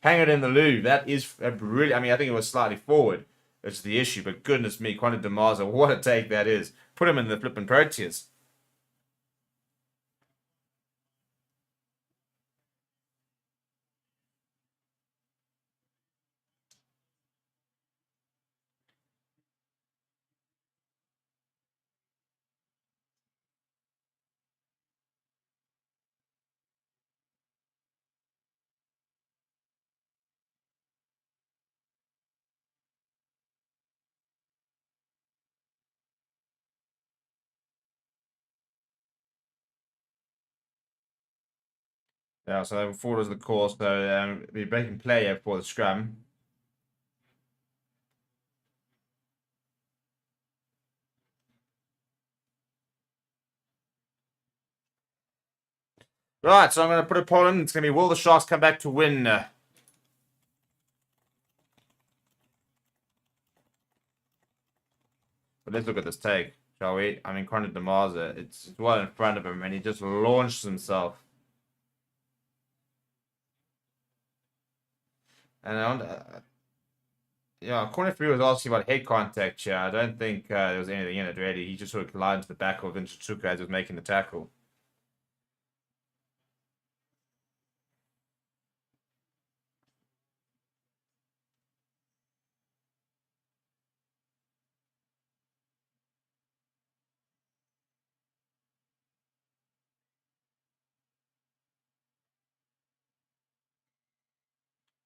hang it in the loo. That is a brilliant. I mean, I think it was slightly forward. That's the issue, but goodness me, Quinton DeMars, what a take that is. Put him in the flipping Proteas. Yeah, so forward is the call. So we're breaking play here for the scrum. Right, so I'm going to put a poll in. It's going to be, will the Sharks come back to win? But let's look at this take, shall we? I mean, Conor DeMarza, it's well in front of him, and he just launched himself. And Yeah, corner three was asking about head contact here. I don't think there was anything in it really. He just sort of collided to the back of Vinchuchuka as he was making the tackle.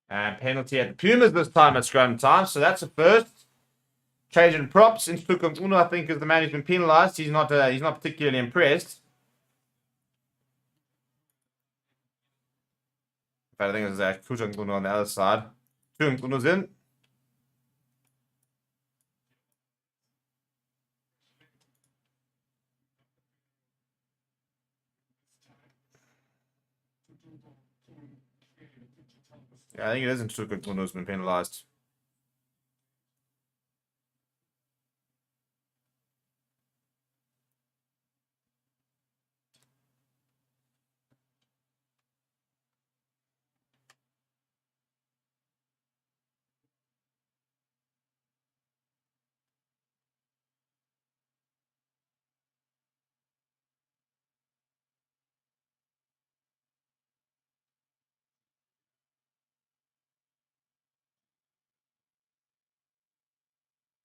And penalty at the Pumas this time at scrum time. So that's a first. Change in props. Instukum Uno, I think, is the man who's been penalised. He's not particularly impressed. But I think it was Kujang Uno on the other side. Kujang Uno's in. Yeah, I think it is Instukum Uno who's been penalised.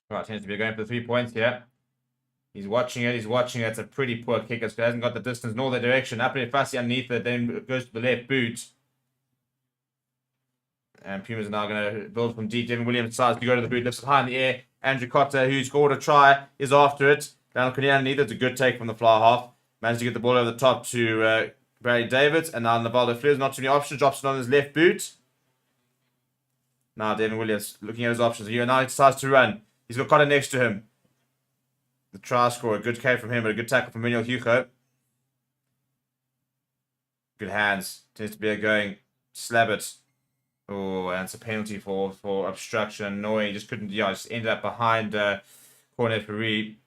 Right, tends to be going for the 3 points here. He's watching it. He's watching it. It's a pretty poor kick. It hasn't got the distance nor the direction. Up in Fassi underneath it, then goes to the left boot. And Pumas are now going to build from deep. Devin Williams decides to go to the boot, lifts it high in the air. Andrew Cotter, who scored a try, is after it. Daniel Currie underneath it. It's a good take from the fly half. Managed to get the ball over the top to Barry Davids. And now Navaldo Fleurs, not too many options. Drops it on his left boot. Now Devin Williams looking at his options here. Now he decides to run. He's got Cotter next to him. The try scorer. Good carry from him, but a good tackle from Manuel Hugo. Good hands. Tends to be going. Slab it. Oh, and it's a penalty for obstruction. Annoying. Just couldn't. Yeah, just ended up behind corner Currie.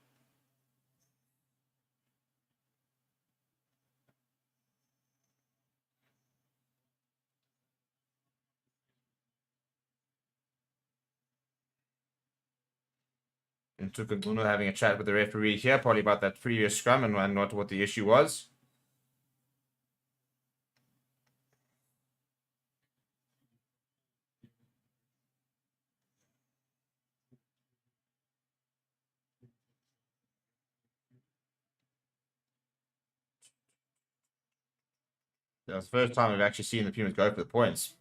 And Tukununo having a chat with the referee here, probably about that previous scrum and not what the issue was. That's the first time we've actually seen the Pumas go for the points.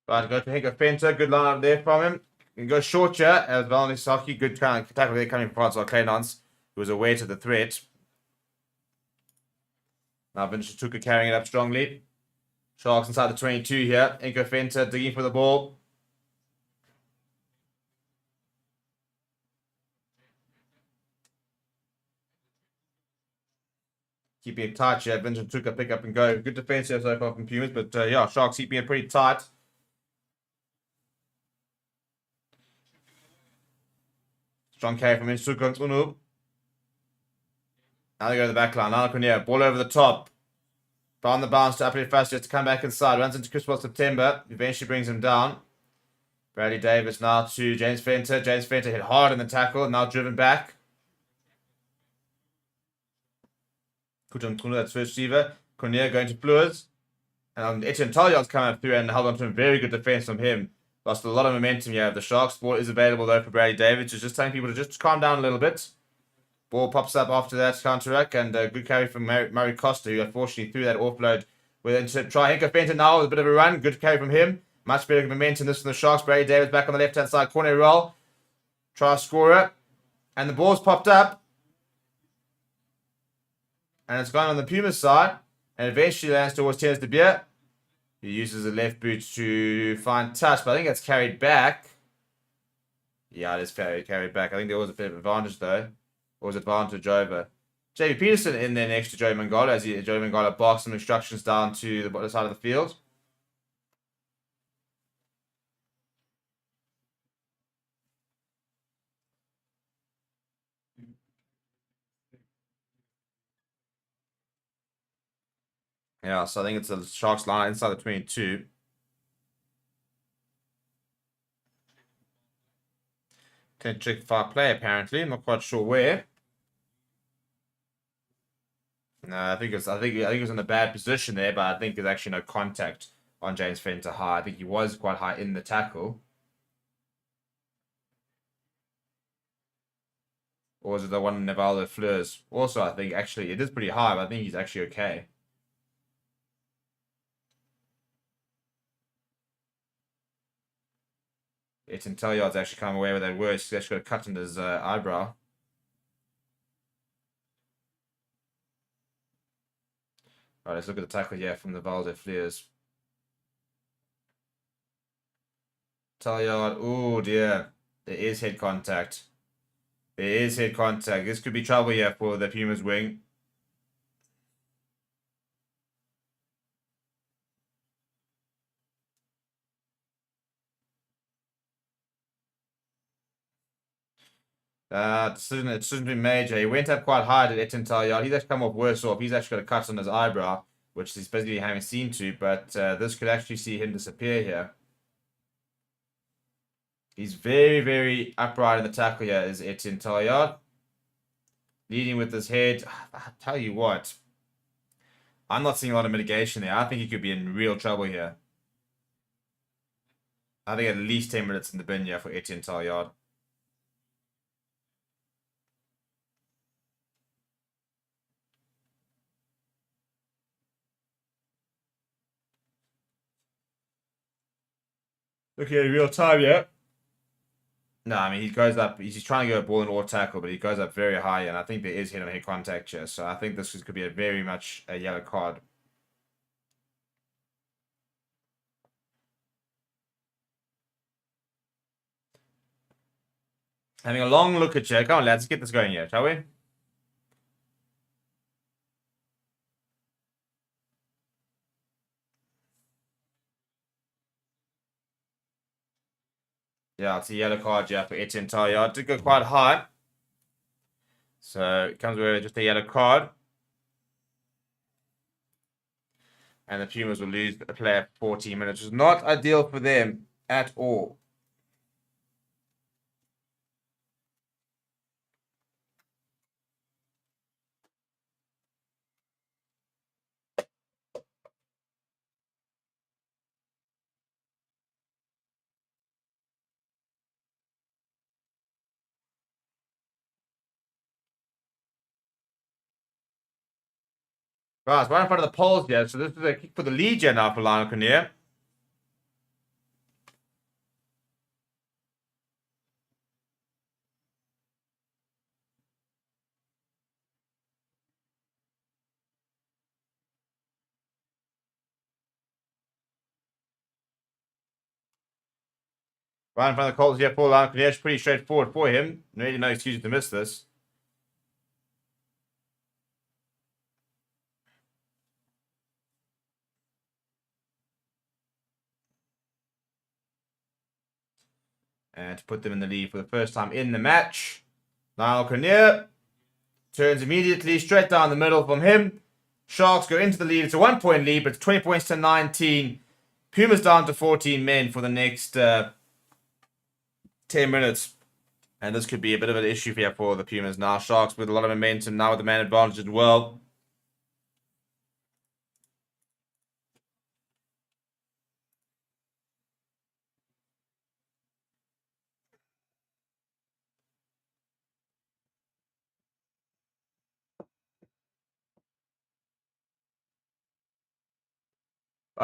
Right, go to Bitdefender. Good line up there from him. Can go short here as Valentine Saki. Good kind of tackle there coming from Francois Clenons, who was aware to the threat. Now Vinchuchuka carrying it up strongly. Sharks inside the 22 here. Inko Fenter digging for the ball. Keeping it tight here. Vinchuchuka pick up and go. Good defense here so far from Pumas, but yeah, Sharks keeping it pretty tight. Strong carry from Insuka Unu. Now they go to the back line. Now ball over the top. On the bounce to Uppity Fast to come back inside. Runs into Chris September. Eventually brings him down. Bradley Davis now to James Fenter. James Fenter hit hard in the tackle. Now driven back. Kutum Tunu, that's first receiver. Cornier going to Fleurs. And Etienne Talion's coming through and held on to him. Very good defense from him. Lost a lot of momentum here. The Sharks ball is available though for Bradley Davis. Just telling people to just calm down a little bit. Ball pops up after that counter-rack and a good carry from Murray Costa, who unfortunately threw that offload with an intercept try. Henko Fenton now with a bit of a run. Good carry from him. Much better momentum this from the Sharks. Brady Davis back on the left-hand side. Corner roll. Try scorer. And the ball's popped up. And it's gone on the Pumas side. And eventually lands towards Tennis de Beer. He uses the left boot to find touch, but I think it's carried back. Yeah, it is carried back. I think there was a bit of advantage though. Or was advantage over? JB Peterson in there next to Joey Mangala as Joey Mangala barks some instructions down to the bottom side of the field. Yeah, so I think it's the Sharks line inside the 22. Trick 5 play apparently. I'm not quite sure where. No, I think he was in a bad position there, but I think there's actually no contact on James Fenter high. I think he was quite high in the tackle. Or was it the one in Navaldo Fleurs? Also, I think actually it is pretty high, but I think he's actually okay. It's until Yard's actually come away with that worse. He's actually got a cut in his eyebrow. All right, let's look at the tackle here from the Navaldo Fleurs. Talyard, oh dear. There is head contact. There is head contact. This could be trouble here for the Pumas wing. Decision been major. He went up quite high at Etienne Talyard. He's actually come off worse off. He's actually got a cut on his eyebrow, which he's basically having seen to, but this could actually see him disappear here. He's very, very upright in the tackle here, is Etienne Talyard. Leading with his head. I tell you what, I'm not seeing a lot of mitigation there. I think he could be in real trouble here. I think at least 10 minutes in the bin here for Etienne Talyard. Okay, real time, yeah. No, I mean, he goes up. He's trying to go ball and or tackle, but he goes up very high, and I think there is head-on-head contact here. So I think this could be a very much a yellow card. Having a long look at you. Come on, lads, let's get this going here, shall we? Yeah, it's a yellow card, yeah, for Etienne Talyard. Did go quite high. So it comes with just a yellow card. And the Pumas will lose a player for 14 minutes, which is not ideal for them at all. Right, it's right in front of the poles here. So this is a kick for the lead here now for Lionel Kinnear. Right in front of the Colts here for Lionel Kinnear. It's pretty straightforward for him. Really no excuse to miss this. And to put them in the lead for the first time in the match. Lionel Kinnear turns immediately straight down the middle from him. Sharks go into the lead. It's a 1 point lead, but it's 20 points to 19. Pumas down to 14 men for the next 10 minutes. And this could be a bit of an issue here for the Pumas now. Sharks with a lot of momentum now with the man advantage as well.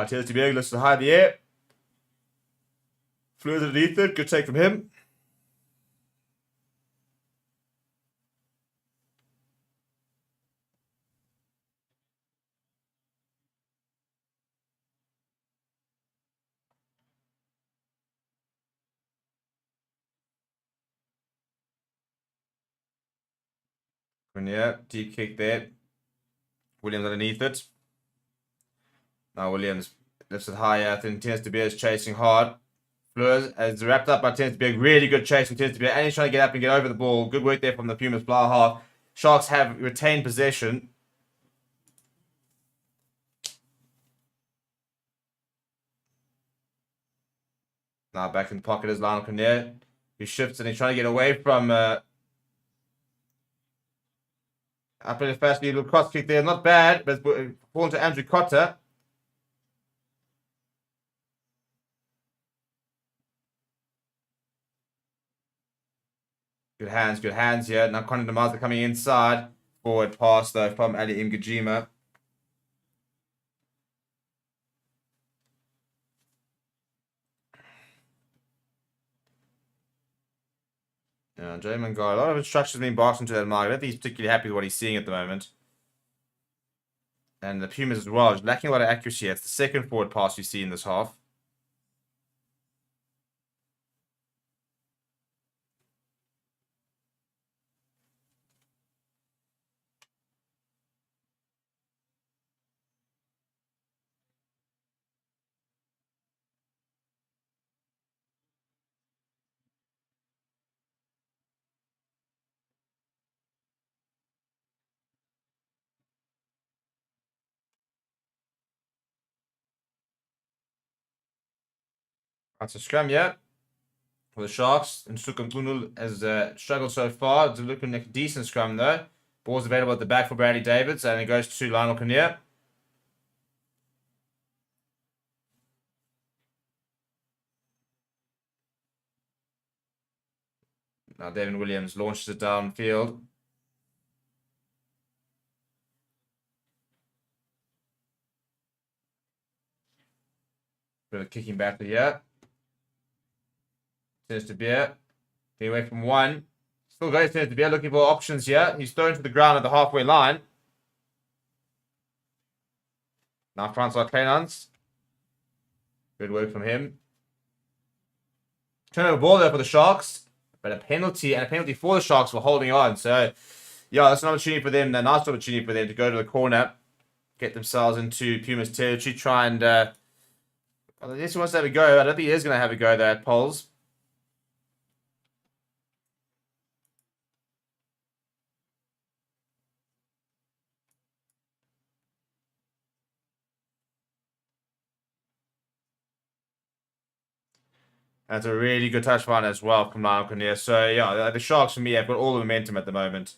Taylor to be looks to high in the air. Flew underneath it. Good take from him. Grenier, deep kick there. Williams underneath it. Now Williams lifts it higher. I think Tennis De Beer is chasing hard. Fleurs has wrapped up by Tennis De Beer. Really good chase from Tennis De Beer. And he's trying to get up and get over the ball. Good work there from the Pumas fly half. Sharks have retained possession. Now back in the pocket is Lionel Cornier. He shifts and he's trying to get away from up in the first little cross kick there. Not bad, but it's fallen to Andrew Cotter. Good hands here. Now Conor Damaza coming inside. Forward pass though from Ali Imgajima. Yeah, Jay Mangala. A lot of instructions being boxed into that mark. I don't think he's particularly happy with what he's seeing at the moment. And the Pumas as well. He's lacking a lot of accuracy. It's the second forward pass you see in this half. That's a scrum, yeah. For the Sharks, and Sukamtunul has struggled so far. It's looking like a decent scrum though. Ball's available at the back for Bradley Davids, and it goes to Lionel Cornier. Now Devin Williams launches it downfield. Bit of a kicking battle here. Tennis De Beer. Get away from one. Still goes Tennis De Beer looking for options here. He's thrown to the ground at the halfway line. Now Francois Clénans. Good work from him. Turnover ball there for the Sharks. But a penalty, and a penalty for the Sharks for holding on. So, yeah, that's an opportunity for them. A nice opportunity for them to go to the corner. Get themselves into Pumas territory. Try and... I guess he wants to have a go. I don't think he is going to have a go there at Poles. That's a really good touch find as well from Lionel Cornier. So, yeah, the Sharks for me have got all the momentum at the moment.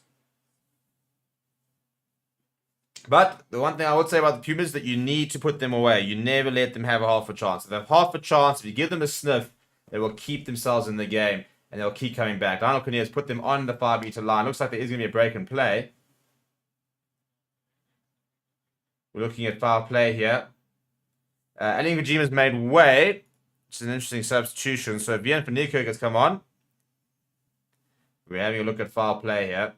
But the one thing I would say about the Pumas is that you need to put them away. You never let them have a half a chance. If they have half a chance, if you give them a sniff, they will keep themselves in the game and they'll keep coming back. Lionel Cornier has put them on the 5-meter line. Looks like there is going to be a break and play. We're looking at foul play here. Ali Ngajima's made way. Which is an interesting substitution. So Vian van Niekerk has come on. We're having a look at foul play here.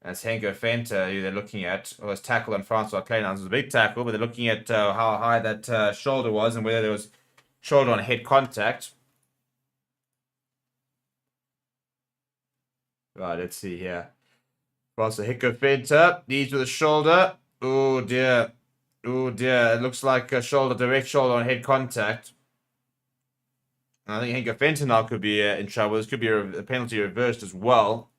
That's Henko Fenter, who they're looking at. Well, his tackle on Francois Clénans was a big tackle, but they're looking at how high that shoulder was and whether there was shoulder on head contact. Right, let's see here. Francois Henko Fenter, knees with the shoulder. Oh dear. Oh dear. It looks like a shoulder, direct shoulder on head contact. I think Henko Fenter now could be in trouble. This could be a penalty reversed as well.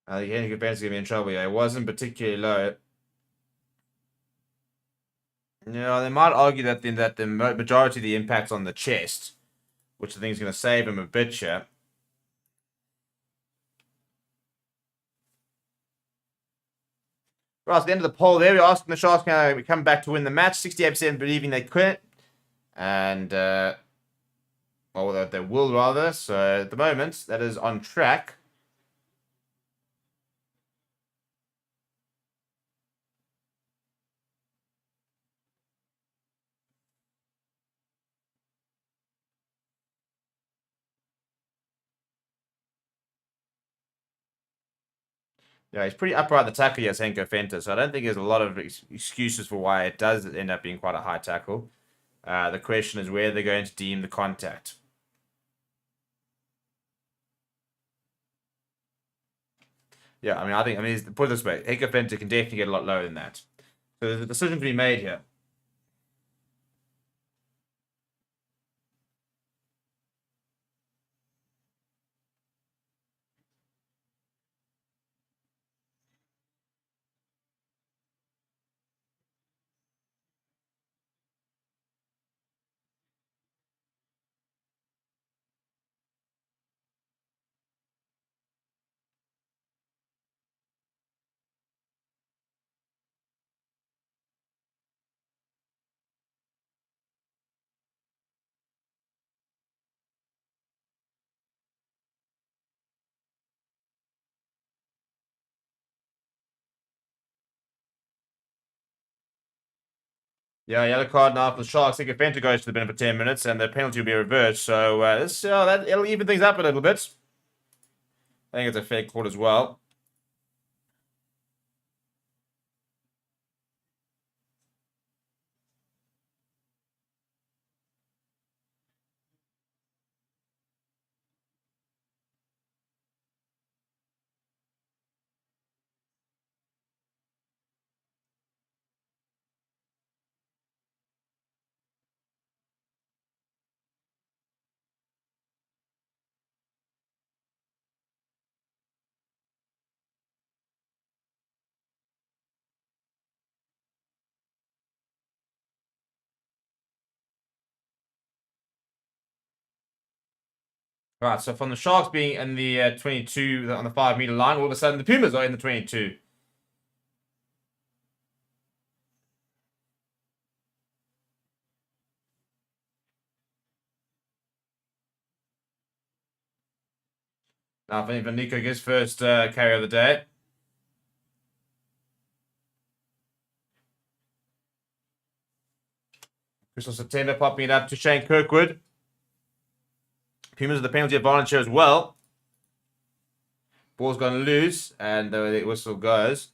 I think Henry Ben's going to be in trouble here. It wasn't particularly low. Yeah, they might argue that the majority of the impact's on the chest, which I think is going to save him a bit here. Right, at the end of the poll there, we're asking the Sharks can come back to win the match. 68% believing they could. And, well, that they will rather. So at the moment, that is on track. Yeah, he's pretty upright the tackle, yes, Henko Fenter. So I don't think there's a lot of excuses for why it does end up being quite a high tackle. The question is where they're going to deem the contact. Yeah, I mean, put it this way, Henko Fenter can definitely get a lot lower than that. So there's a decision to be made here. Yeah, yellow card now for the Sharks. Henko Fenter goes to the bin for 10 minutes, and the penalty will be reversed. So it'll even things up a little bit. I think it's a fair call as well. Right, so from the Sharks being in the 22 on the 5 meter line, all of a sudden the Pumas are in the 22. Now, I think Nico gets first carry of the day. Crystal September popping it up to Shane Kirkwood. Pumas with the penalty advantage here as well. Ball's going to lose, and the whistle goes.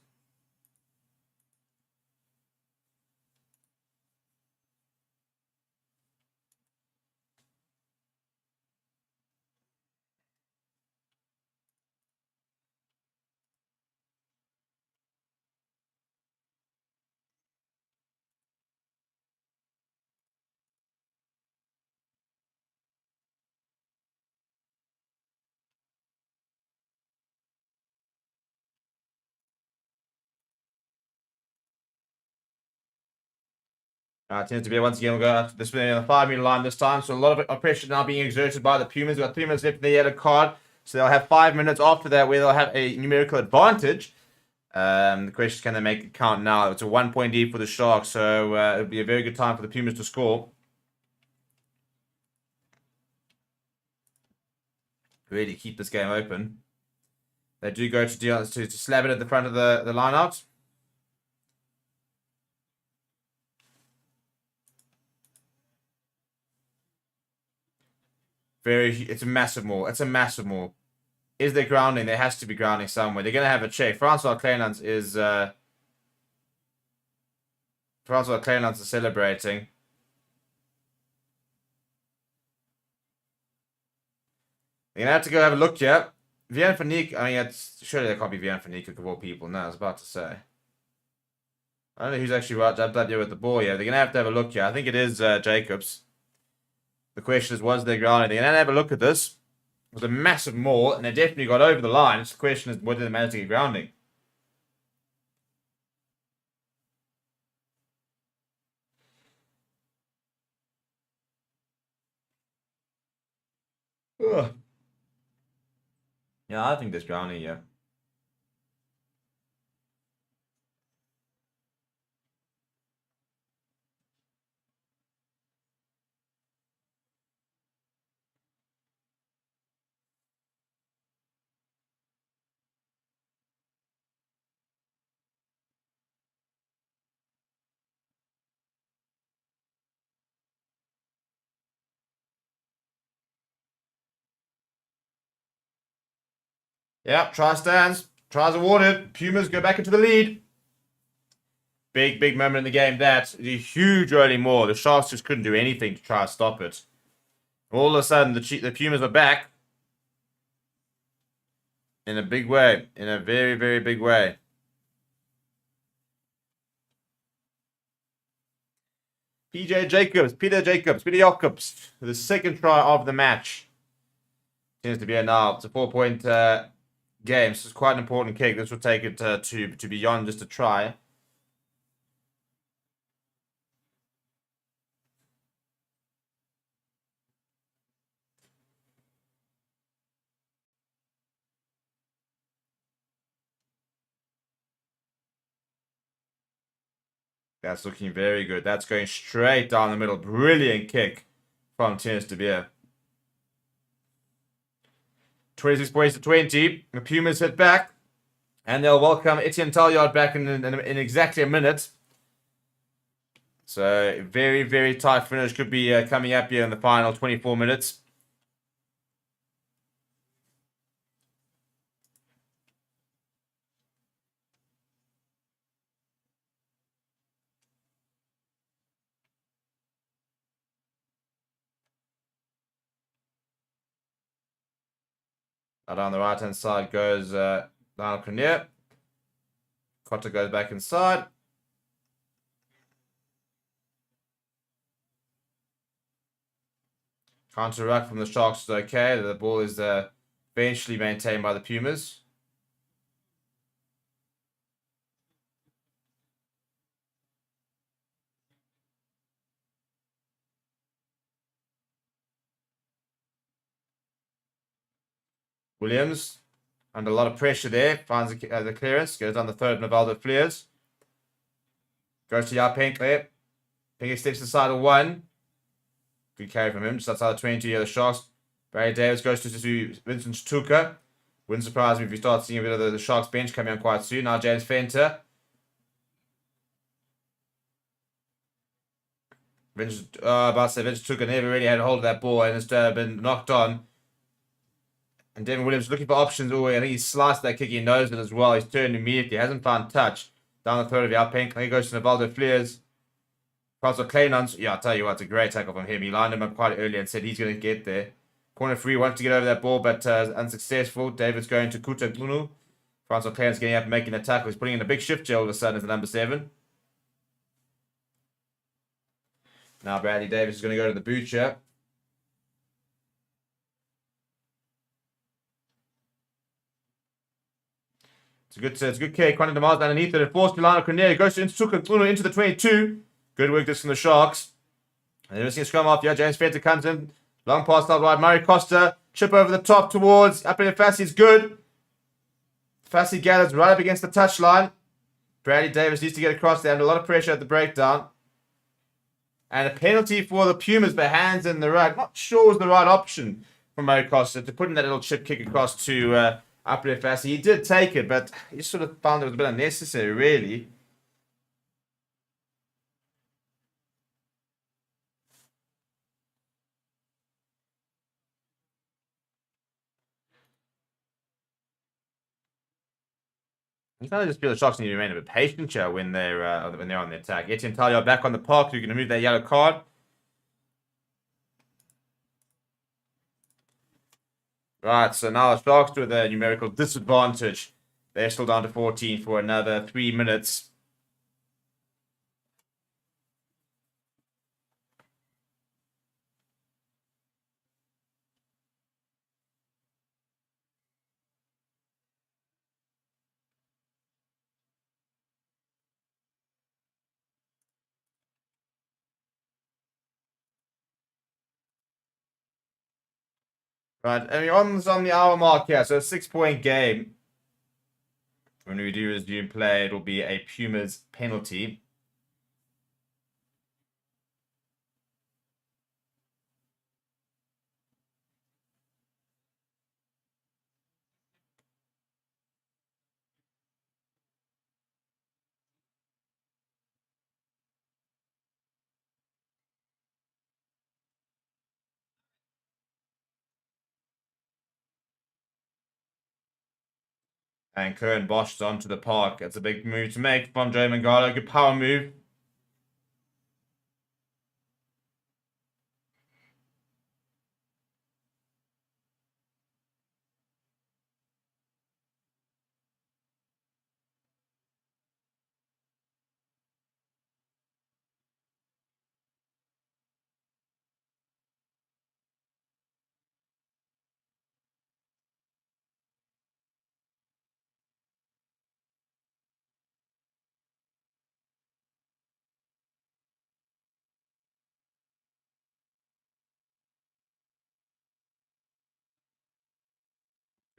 Tends to be once again, we'll go after this on the 5 meter line this time. So a lot of pressure now being exerted by the Pumas. We've got 3 minutes left in the yellow card. So they'll have 5 minutes after that where they'll have a numerical advantage. The question is, can they make it count now? It's a 1 point lead for the Sharks, so it'll be a very good time for the Pumas to score. Really keep this game open. They do go to slab it at the front of the line out. It's a massive maul. It's a massive maul. Is there grounding? There has to be grounding somewhere. They're going to have a check. Francois Kleinlands is celebrating. They're going to have to go have a look here. Vian Fanik, I mean, surely there can't be Vian Fanik of all people. No, I was about to say. I don't know who's actually right up there with the ball here. They're going to have a look here. I think it is Jacobs. The question is, was there grounding? They're going to have a look at this. It was a massive maul, and they definitely got over the line. So the question is, whether they managed to get grounding? Ugh. Yeah, I think there's grounding here. Yeah, try stands. Tries awarded. Pumas go back into the lead. Big, big moment in the game. That's a huge early more. The Sharks just couldn't do anything to try to stop it. All of a sudden, the Pumas are back. In a big way. In a very, very big way. Peter Jacobs, Peter Jacobs, the second try of the match. Seems to be a now. It's a 4-point game. So it's quite an important kick. This will take it to beyond just a try. That's looking very good. That's going straight down the middle. Brilliant kick from Tennis de Beer. 26 points to 20. The Pumas hit back. And they'll welcome Etienne Talliard back in exactly a minute. So, very, very tight finish. Could be coming up here in the final 24 minutes. Down the right-hand side goes Lionel Cornier. Cotter goes back inside. Counter ruck from the Sharks is okay. The ball is eventually maintained by the Pumas. Williams, under a lot of pressure there, finds the clearance, goes on the third, Navaldo Fleers. Goes to Yao Pinkley. Pinkley steps inside of one. Good carry from him, just outside the 20 of the Sharks. Barry Davis goes to Vincent Tuka. Wouldn't surprise me if you start seeing a bit of the Sharks bench coming on quite soon. Now James Fenter. Vincent Tuka never really had a hold of that ball and has been knocked on. And Devin Williams looking for options. Oh, I think he sliced that kick. He knows it as well. He's turned immediately. Hasn't found touch. Down the third of Yao Pinkley. He goes to Navaldo Fleers. Francois Kleinans. Yeah, I'll tell you what, it's a great tackle from him. He lined him up quite early and said he's going to get there. Corner free, wants to get over that ball, but unsuccessful. David's going to Kuta Glunu. Francois Kleinans getting up and making a tackle. He's putting in a big shift all of a sudden as the number 7. Now Bradley Davis is going to go to the butcher. It's a good kick. Quantum Demands underneath it. It forced Milano Cornelia. Goes into the 22. Good work this from the Sharks. And they're missing a scrum off. Yeah, James Fenter comes in. Long pass out wide. Murray Costa. Chip over the top towards. Up in Fassi is good. Fassi gathers right up against the touchline. Bradley Davis needs to get across there. Under a lot of pressure at the breakdown. And a penalty for the Pumas, but hands in the rug. Not sure was the right option from Murray Costa to put in that little chip kick across to Upper Fassi. He did take it, but he sort of found it was a bit unnecessary, really. You kind of just feel the Sharks need to remain a bit patient here when they're on the attack. Etienne Talliard back on the park. You're going to move that yellow card. Right, so now the Sharks with a numerical disadvantage. They're still down to 14 for another 3 minutes. Right, and we're on the hour mark here, so a 6-point game. When we do resume play, it'll be a Pumas penalty. And Currie Bosch is onto the park. It's a big move to make from Joe Mangala. Good power move.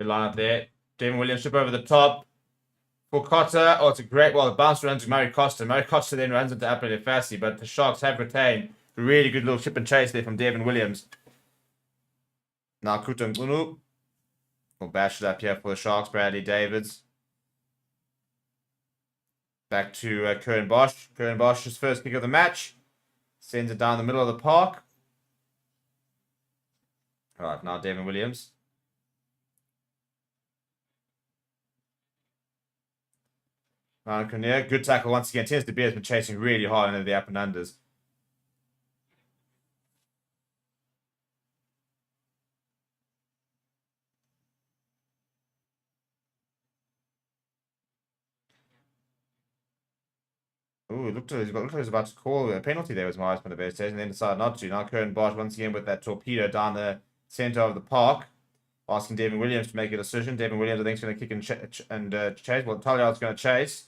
Good line up there. Devin Williams strip over the top. For Cotter, it's a great, the bounce runs to Murray Costa. Murray Costa then runs into Apple Fassi, but the Sharks have retained a really good little chip and chase there from Devin Williams. Now Kuta Ngunu will bash it up here for the Sharks. Bradley Davids. Back to Currie Bosch. Currie Bosch's first kick of the match. Sends it down the middle of the park. All right, now Devin Williams. Ryan Cornier, good tackle once again. Tends to be has been chasing really hard into the up and unders. Ooh, it looked like he was about to call a penalty there, was my eyes from the base stage, and then decided not to. Now Currie Bosch once again with that torpedo down the center of the park, asking Devin Williams to make a decision. Devin Williams, I think, is going to kick and chase. Well, Talia's going to chase.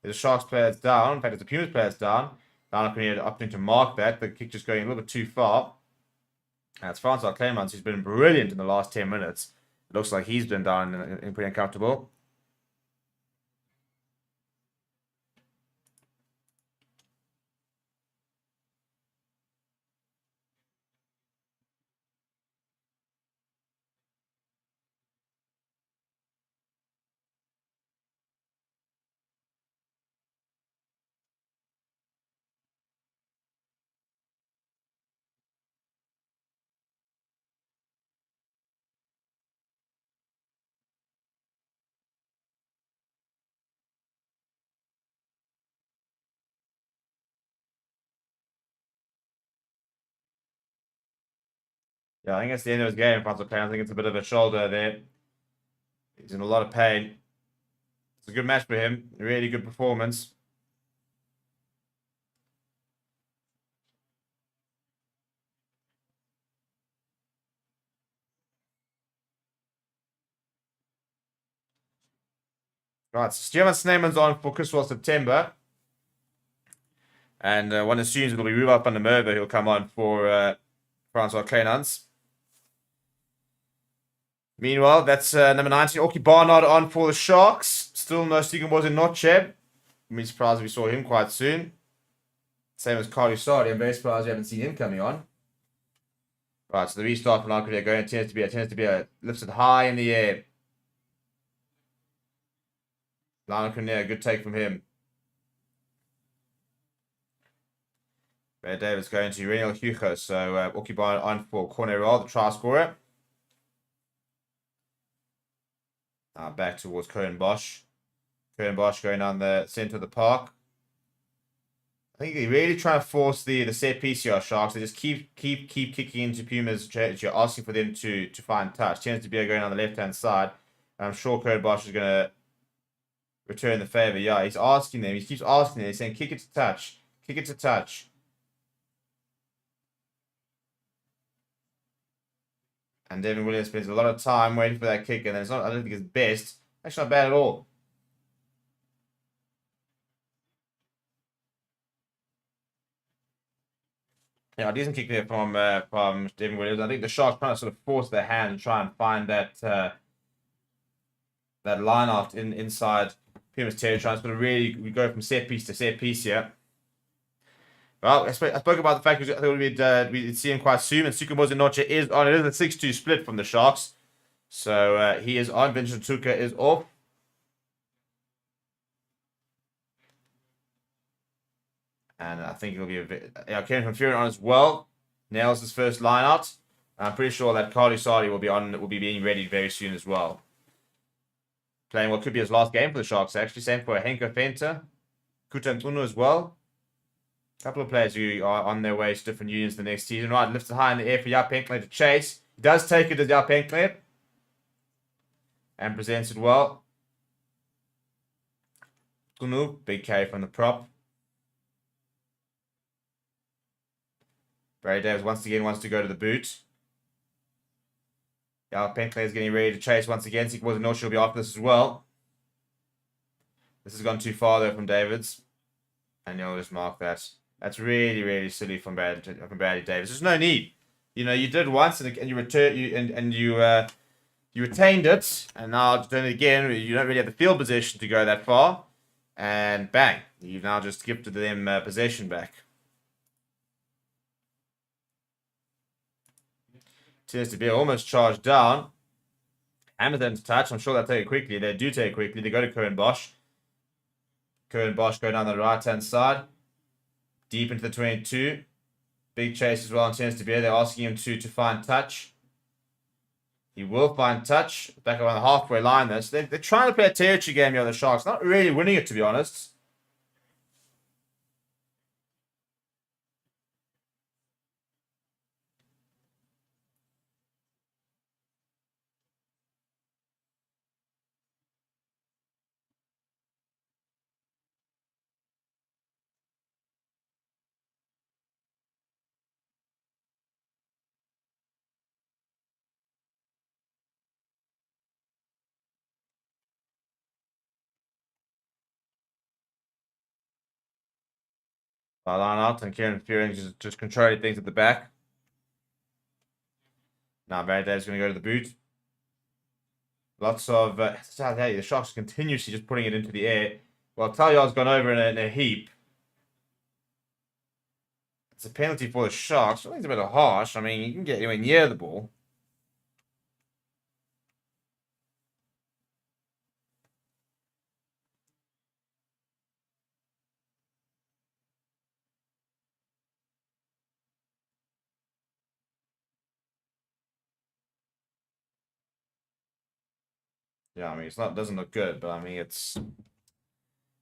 The Sharks player's down. In fact, it's the Pumas player's down. Now opting to mark that. The kick just going a little bit too far. And it's Francois Clements, who's been brilliant in the last 10 minutes. It looks like he's been down and pretty uncomfortable. Yeah, I think it's the end of his game, Francois Clements. I think it's a bit of a shoulder there. He's in a lot of pain. It's a good match for him. A really good performance. Right, so Stefan Sneeman's on for Christmas September. And one assumes it'll be Rudolf van der Merwe who'll come on for Francois Clements. Meanwhile, that's number 19, Orky Barnard on for the Sharks. Still no Stegenboys in Notcheb. I'm really surprised we saw him quite soon. Same as Carly Sardi. I'm very surprised we haven't seen him coming on. Right, so the restart from Lancaster going tends to be a lifted high in the air. Lionel Cornier, good take from him. Red Davis going to Reniel Hugo. So Orky Barnard on for Cornerall, the try scorer. Back towards Currie Bosch. Currie Bosch going down the center of the park. I think they're really trying to force the set piece here, Sharks. They just keep kicking into Pumas, you're asking for them to find touch. Tends to be going on the left-hand side. And I'm sure Currie Bosch is going to return the favor. Yeah, he's asking them. He keeps asking them. He's saying, kick it to touch. Kick it to touch. And Devin Williams spends a lot of time waiting for that kick, and then I don't think it's best. Actually, not bad at all. Yeah, a decent kick there from Devin Williams. I think the Sharks trying to sort of force their hand and try and find that that line out inside Pumas territory. Sort of really we go from set piece to set piece here. Well, I spoke about the fact that I thought we'd see him quite soon, and Sukumoza Noche is on. It is a 6-2 split from the Sharks. So he is on. Vincent Tuka is off. And I think it'll be a bit. Kevin from Fury on as well. Nails his first line out. I'm pretty sure that Carly Sardi will be being ready very soon as well. playing what could be his last game for the Sharks, actually. Same for Henko Fenter, Kutantunu as well. A couple of players who are on their way to different unions the next season. Right, lifts it high in the air for Jaap Henkle to chase. He does take it as Jaap Henkle and presents it well. Tunu, big carry from the prop. Barry Davis once again wants to go to the boot. Jaap Henkle is getting ready to chase once again. So wasn't know she'll be after this as well. This has gone too far though from Davids. And you'll just mark that. That's really, really silly from Bradley Davis. There's no need. You know, you did once and you you retained it, and now doing it again. You don't really have the field position to go that far, and bang, you've now just gifted them possession back. Tends to be almost charged down. Hamilton's touch. I'm sure they'll take it quickly. They do take it quickly. They go to Currie and Bosch. Currie and Bosch go down the right-hand side. Deep into the 22. Big chase as well on Tends to be. They're asking him to find touch. He will find touch. Back around the halfway line there. So they're trying to play a territory game here, the Sharks. Not really winning it, to be honest. Line out and Kieran Fearing just controlling things at the back. Now Barry Davis going to go to the boot. Lots of the Sharks continuously just putting it into the air. Well, Talyard's gone over in a heap. It's a penalty for the Sharks. I think it's a bit harsh. I mean, you can get anywhere near the ball. Yeah, I mean, doesn't look good, but I mean, it's...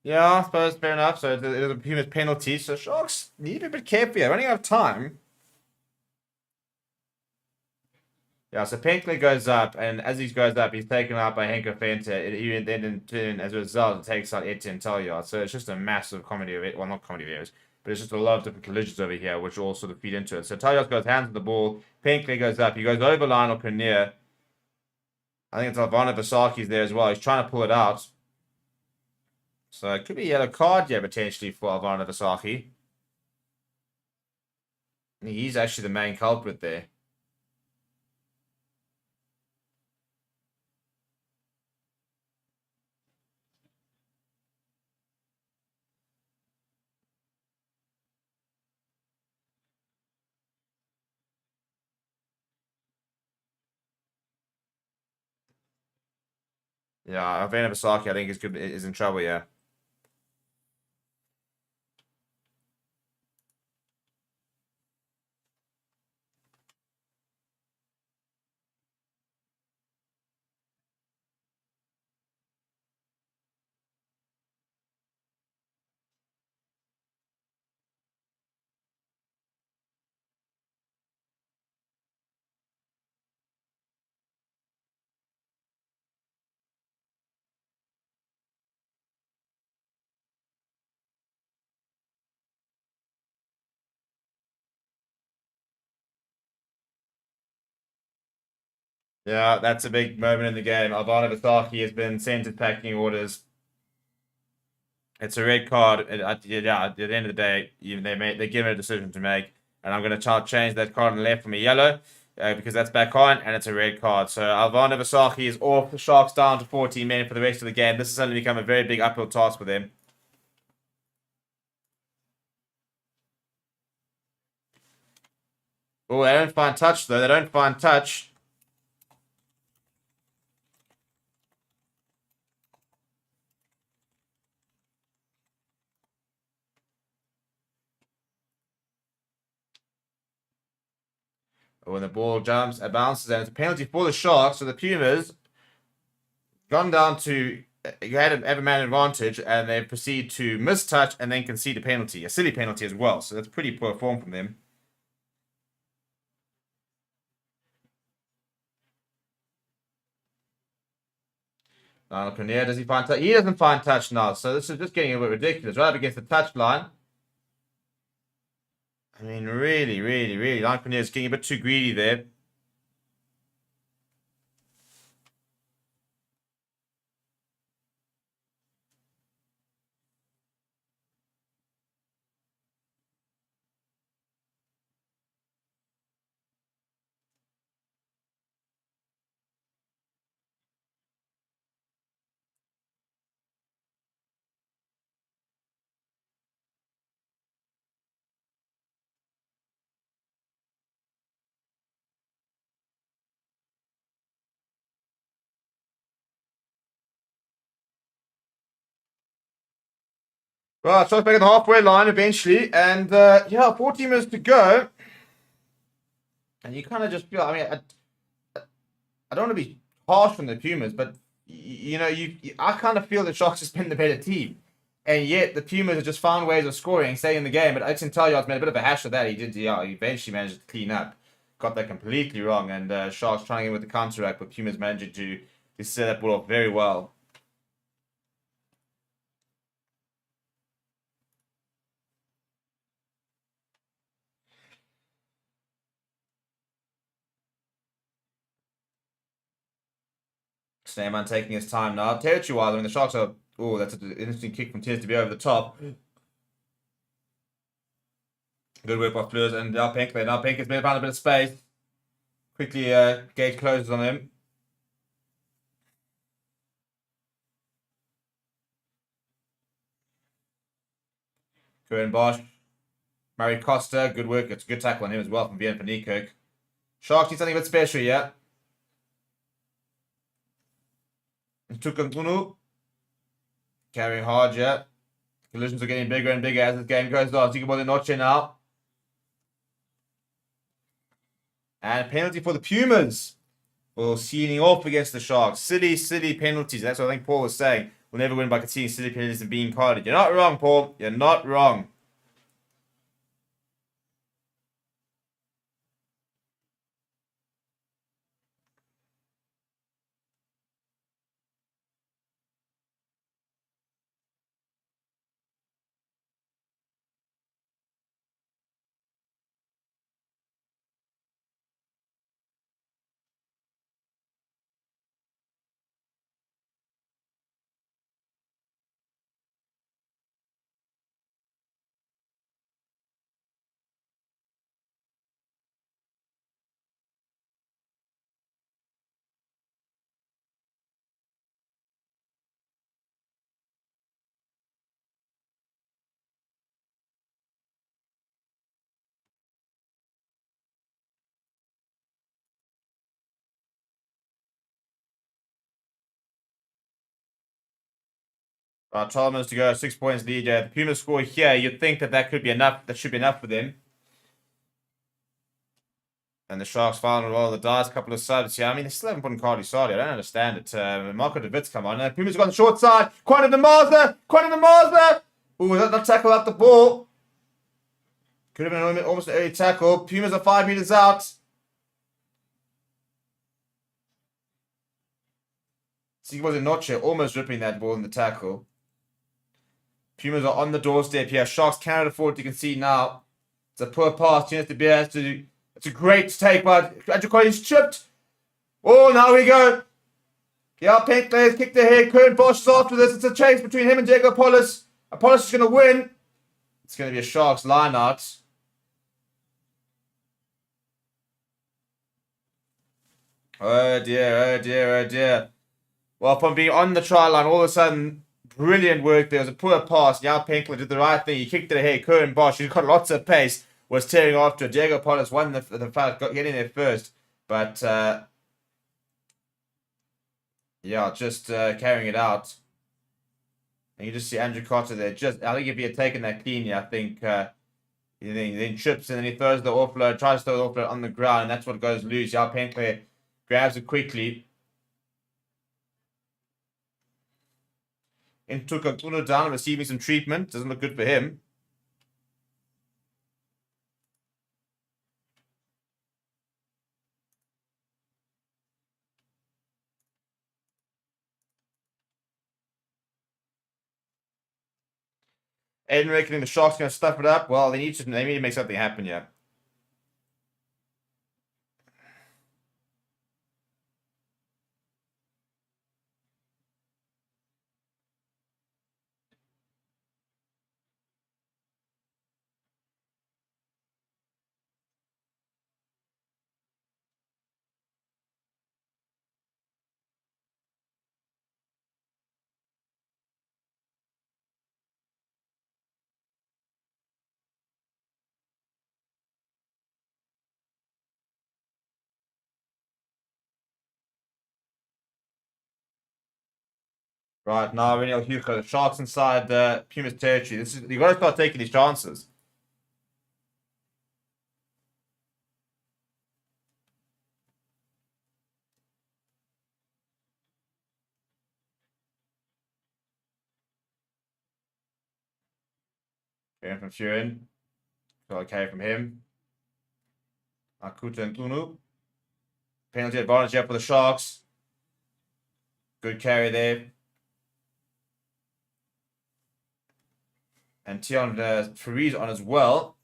Yeah, I suppose fair enough. So it's a Pumas penalty. So Sharks need to be a bit careful here. Running out of time. Yeah, so Penkley goes up, and as he goes up, he's taken out by Henko Fenter. Then in turn, as a result, it takes out Etienne Talyard. So it's just a massive comedy of it. Well, not comedy of errors, but it's just a lot of different collisions over here, which all sort of feed into it. So Talyard goes hands on the ball. Penkley goes up. He goes over Lionel Cornier. I think it's Alvaro Vasaki's there as well. He's trying to pull it out. So it could be a yellow card, yeah, potentially for Alvaro Vasaki. He's actually the main culprit there. Yeah, Alvaro Vasaki, I think, is in trouble, yeah. Yeah, that's a big moment in the game. Alvaro Vasaki has been sent to packing orders. It's a red card. At the end of the day, they give it a decision to make, and I'm going to change that card on the left from a yellow because that's back on, and it's a red card. So Alvaro Vasaki is off. The Sharks down to 14 men for the rest of the game. This has suddenly become a very big uphill task for them. Oh, they don't find touch though. They don't find touch. When the ball bounces, and it's a penalty for the Sharks. So the Pumas gone down to, you had an man advantage, and they proceed to mistouch and then concede a penalty, a silly penalty as well. So that's pretty poor form from them. Lanier, does he find touch? He doesn't find touch now, so this is just getting a bit ridiculous. Right up against the touch line. I mean, really, Lanier is getting a bit too greedy there. Right, so it's back at the halfway line eventually, and yeah, 40 minutes to go. And you kind of just feel, I mean, I don't want to be harsh on the Pumas, but you know, I kind of feel the Sharks has been the better team, and yet the Pumas have just found ways of scoring, staying in the game. But Edson Talyard's made a bit of a hash of that. He did, yeah, he eventually managed to clean up, got that completely wrong, and Sharks trying in with the counteract, but Pumas managed to set that ball off very well. Sneyman taking his time now. Territory-wise, I mean, the Sharks are... Oh, that's an interesting kick from Tiers to be over the top. Good work by Fleurs and now Pink. Now Pink has been found a bit of space. Quickly, Gage closes on him. Currie Bosch. Murray Costa, good work. It's a good tackle on him as well from Bien for Nikirk. Sharks need something a bit special, yeah. Tukantunu. Carrying hard, yeah. Collisions are getting bigger and bigger as this game goes on. Zigabon Noche now. And penalty for the Pumas. For sealing off against the Sharks. Silly penalties. That's what I think Paul was saying. We'll never win by conceding silly penalties and being carded. You're not wrong, Paul. You're not wrong. Right, 12 minutes to go, 6 points lead. The Pumas score here. You'd think that could be enough. That should be enough for them. And the Sharks final roll the dice. Couple of subs here. I mean, they still haven't put in Carly Sardi. I don't understand it. Marco DeWitt's come on. Pumas got the short side. Quite the Mazda. Ooh, that tackle out the ball. Could have been almost an early tackle. Pumas are 5 meters out. See, was a Noche almost ripping that ball in the tackle. Pumas are on the doorstep here. Sharks cannot afford to concede now. It's a poor pass. Chance to be able to. It's a great take by Andrew Collins. Chipped. Oh, now we go. Yeah, Pink players kicked the head. Currie Bosch is after this. It's a chase between him and Diego Apollos. Apollos is going to win. It's going to be a Sharks line out. Oh dear. Well, from being on the try line, all of a sudden, brilliant work. There was a poor pass. Yao Penkler did the right thing. He kicked it ahead. Currie Bosch, who's got lots of pace, was tearing after. Diego Apollos won the fight, got getting there first. But, yeah, just carrying it out. And you just see Andrew Cotter there. I think if he had taken that cleanly, I think he then trips and then he throws the offload, tries to throw the offload on the ground, and that's what goes loose. Yao Penkler grabs it quickly. and took Uno down and receiving some treatment. Doesn't look good for him. Aiden reckoning the Sharks going to stuff it up. Well, they need to make something happen here. Right now, Reniel Hugo, the Sharks inside the Pumas territory. You got to start taking these chances. Going from Furin. Got a carry from him. Akuta and Unu. Penalty advantage here for the Sharks. Good carry there. And Tion Fariz on as well.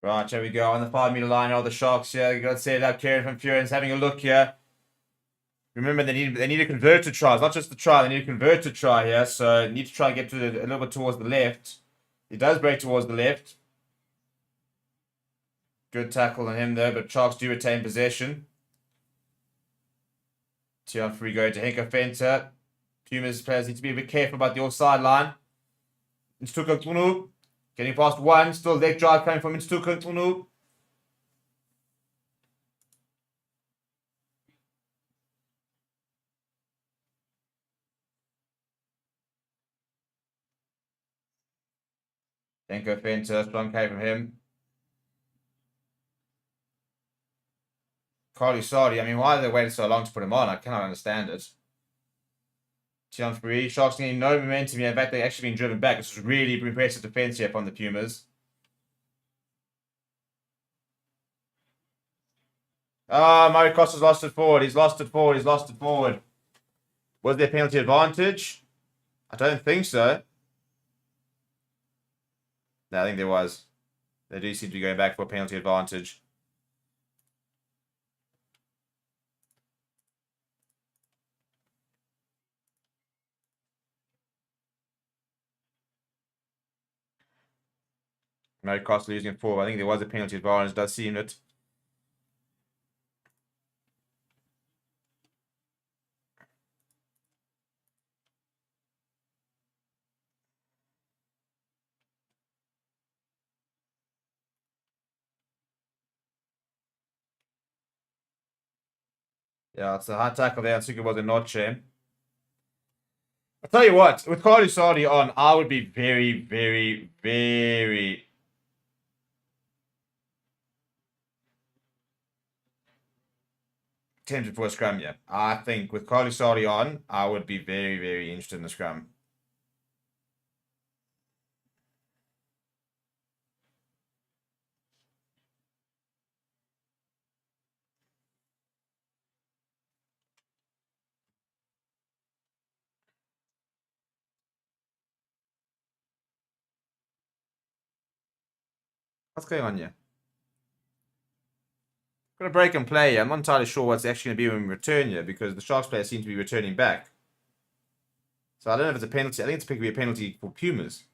Right, here we go. On the 5 meter line are the Sharks here. You got to say that carry from Furin's having a look here. Remember, they need a converted try. It's not just the try. They need a converted try here. So they need to try and get to a little bit towards the left. He does break towards the left. Good tackle on him there, but Sharks do retain possession. Tion free going to Bitdefender. Pumas players need to be a bit careful about the offside line. Instuka getting past one. Still leg drive coming from Instuka. Bitdefender, strong carry from him. Carly Sardi, I mean, why did they wait so long to put him on? I cannot understand it. Tion Free, Sharks getting no momentum here. In fact, they've actually been driven back. This was really impressive defense here from the Pumas. Murray Costa's lost it forward. He's lost it forward. Was there penalty advantage? I don't think so. No, I think there was. They do seem to be going back for a penalty advantage. No cost losing it forward. I think there was a penalty advantage. Does seem it. Yeah, it's a hard tackle there. I think it was a notch. I'll tell you what, with Carly Sardi on, I would be very, very, very tempted for a scrum, yeah. I think with Carly Sardi on, I would be very, very interested in the scrum. What's going on here? Got a break and play here. I'm not entirely sure what's actually going to be when we return here because the Sharks players seem to be returning back. So I don't know if it's a penalty. I think it's going to be a penalty for Pumas.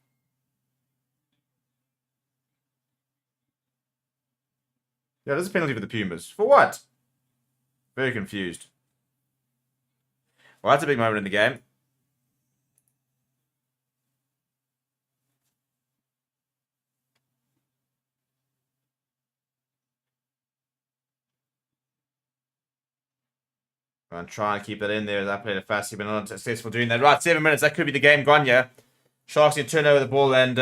Yeah, there's a penalty for the Pumas. For what? Very confused. Well, that's a big moment in the game. I'm trying to keep that in there as I played it fast. You've been unsuccessful doing that. Right, 7 minutes. That could be the game gone, yeah. Sharks need to turn over the ball and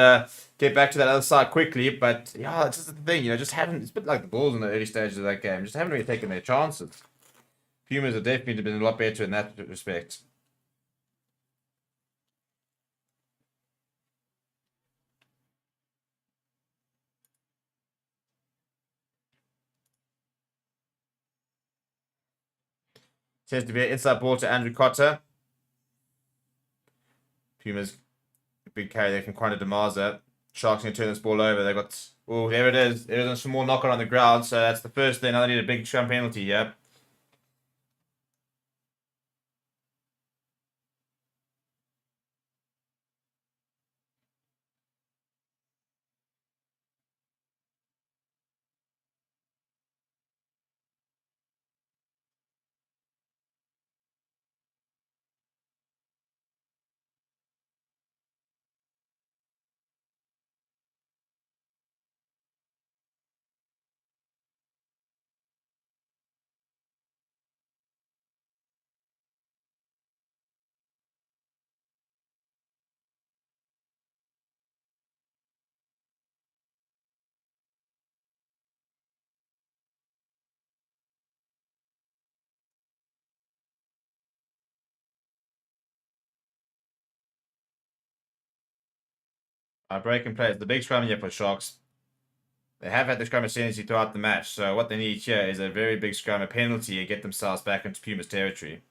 get back to that other side quickly. But, yeah, it's just the thing, just haven't... It's a bit like the Bulls in the early stages of that game. Just haven't really taken their chances. Pumas have definitely been a lot better in that respect. Tends to be an inside ball to Andrew Cotter. Pumas, big carry there from Quanta Demaza. Sharks going to turn this ball over. They got... Oh, there it is. There's a small knocker on the ground. So that's the first thing. Now they need a big scrum penalty, yeah. Break and play. It's the big scrum here for Sharks. They have had the scrum ascendancy throughout the match. So what they need here is a very big scrum, a penalty, and get themselves back into Pumas territory.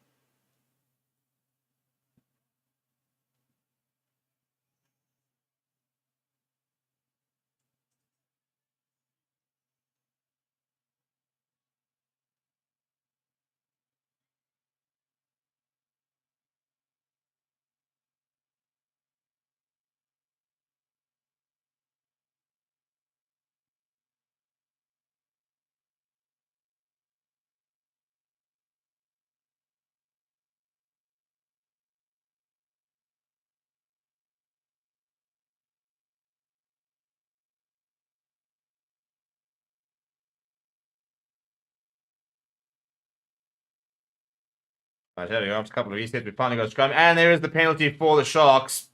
Right, there we go. After a couple of resets, we finally got a scrum. And there is the penalty for the Sharks.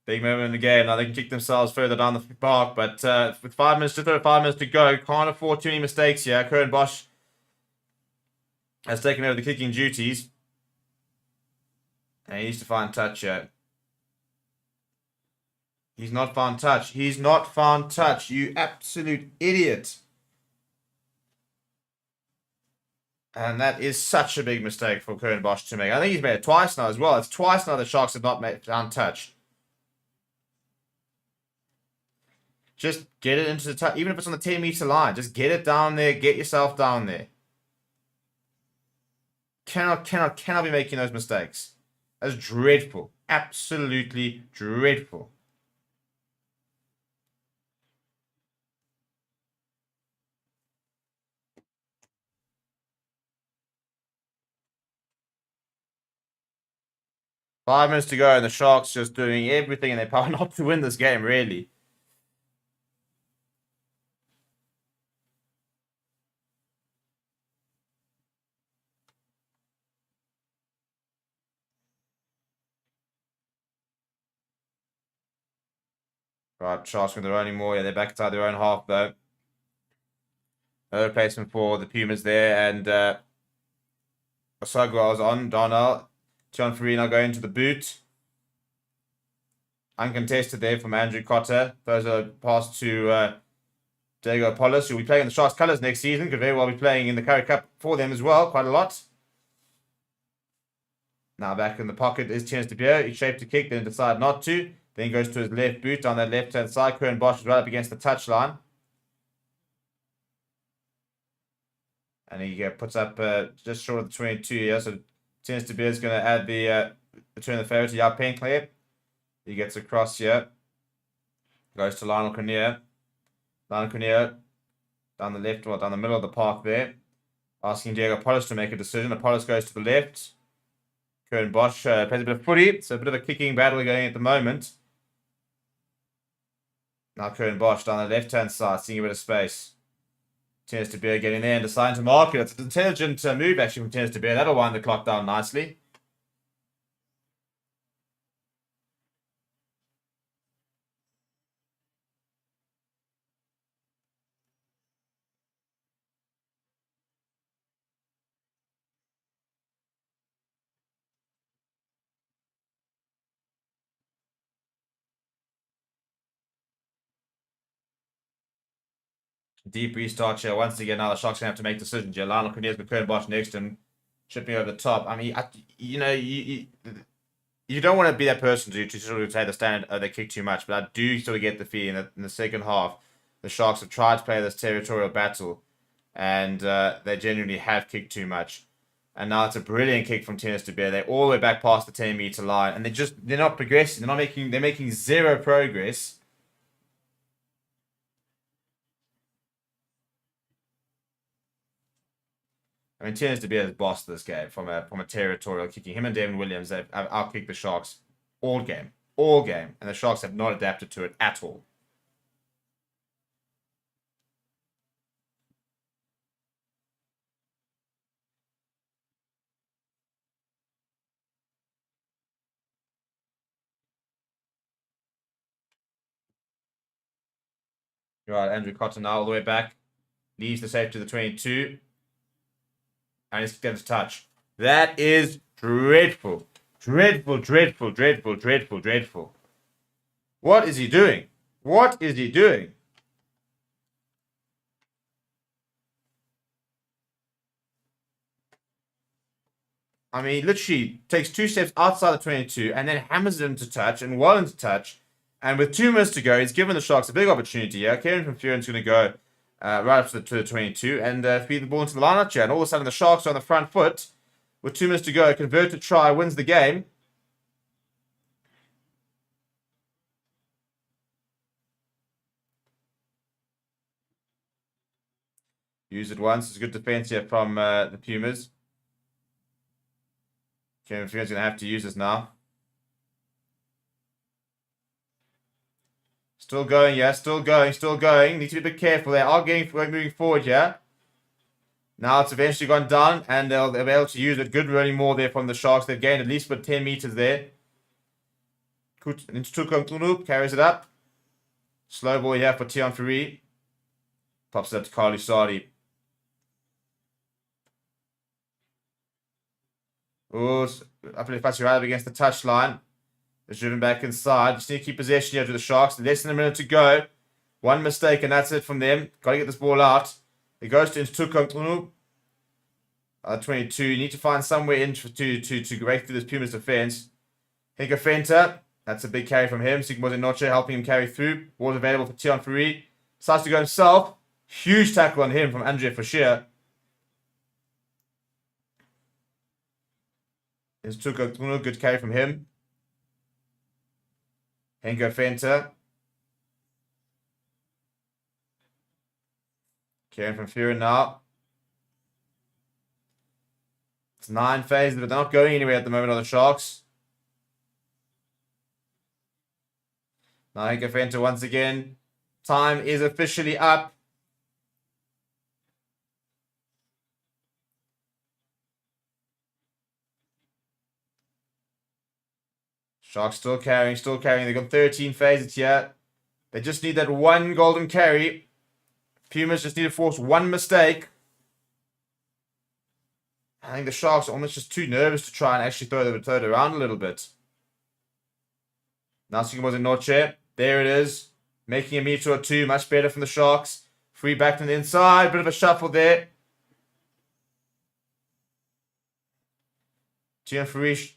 Big moment in the game. Now they can kick themselves further down the park. But with 5 minutes to 5 minutes to go, can't afford too many mistakes here. Currie Bosch has taken over the kicking duties. And he needs to find touch here. He's not found touch. He's not found touch. You absolute idiot. And that is such a big mistake for Currie Bosch to make. I think he's made it twice now as well. It's twice now the Sharks have not found touch. Just get it into the touch. Even if it's on the 10-meter line, just get it down there. Get yourself down there. Cannot be making those mistakes. That's dreadful. Absolutely dreadful. Five minutes to go, and the Sharks just doing everything in their power not to win this game, really. Right, Sharks with their own anymore. Yeah, they're back inside their own half, though. No replacement for the Pumas there, and Osagwa was on. Darnell. John Farina going to the boot. Uncontested there from Andrew Cotter. Those are passed to Diego Polis, who will be playing in the Sharks colours next season. Could very well be playing in the Currie Cup for them as well, quite a lot. Now back in the pocket is Chance de Beer. He shaped to kick, then decided not to. Then goes to his left boot on that left-hand side. Currie Bosch is right up against the touchline. And he puts up just short of the 22 here. So Tennis De Beer is going to add the turn the favourite to Yao Penkler. He gets across here. Goes to Lionel Cornier. Lionel Cornier down the left, or down the middle of the park there. Asking Diego Polis to make a decision. Polis goes to the left. Currie Bosch plays a bit of footy. So a bit of a kicking battle going at the moment. Now Currie Bosch down the left-hand side, seeing a bit of space. Tennis De Beer getting there and deciding to mark it. It's an intelligent move actually from Tennis De Beer. That'll wind the clock down nicely. Deep restart here. Once again, now the Sharks going to have to make decisions here. Lionel Cornier's got Currie Bosch next to him. Chipping over the top. I mean, you don't want to be that person to sort of say the standard, they kick too much. But I do sort of get the feeling that in the second half, the Sharks have tried to play this territorial battle. And they genuinely have kicked too much. And now it's a brilliant kick from Tennis De Beer. They're all the way back past the 10-meter line. And they're not progressing. They're making zero progress. I mean, Tennis De Beer has bossed this game from a territorial kicking. Him and Devin Williams, they've outkicked the Sharks all game. And the Sharks have not adapted to it at all. Right, Andrew Cotton now all the way back. Leaves the save to the 22. And he's going to touch. That is dreadful. Dreadful. What is he doing? I mean, he literally takes 2 steps outside the 22 and then hammers it into touch and well into touch. And with 2 minutes to go, he's given the Sharks a big opportunity here. Kieran from Furen's going to go right up to the 22 and feed the ball into the line here. And all of a sudden, the Sharks are on the front foot. With 2 minutes to go, converted try, wins the game. Use it once. It's a good defense here from the Pumas. Kieran Furen's going to have to use this now. Still going, yeah. Still going. Need to be a bit careful. They are moving forward here. Now it's eventually gone down, and they'll be able to use it. Good running more there from the Sharks. They've gained at least about 10 meters there. Ntuku carries it up. Slow ball here for Tion Currie. Pops it up to Carly Sardi. Oh, up in the right up against the touchline. It's driven back inside. Just need to keep possession here to the Sharks. Less than a minute to go. One mistake, and that's it from them. Got to get this ball out. It goes to Ntuku. 22. You need to find somewhere in to break through this Pumas defense. Bitdefender. That's a big carry from him. Sigmund Noche helping him carry through. Ball available for Tion Currie. Starts to go himself. Huge tackle on him from Andre Fischer. Ntuku. Good carry from him. Bitdefender. Kieran from Furen now. It's 9 phases, but they're not going anywhere at the moment on the Sharks. Now Bitdefender once again. Time is officially up. Sharks still carrying. They've got 13 phases here. They just need that one golden carry. Pumas just need to force one mistake. I think the Sharks are almost just too nervous to try and actually throw it around a little bit. Now Sigmund Noche. There it is. Making a meter or two. Much better from the Sharks. Free back to the inside. Bit of a shuffle there. Tion Currie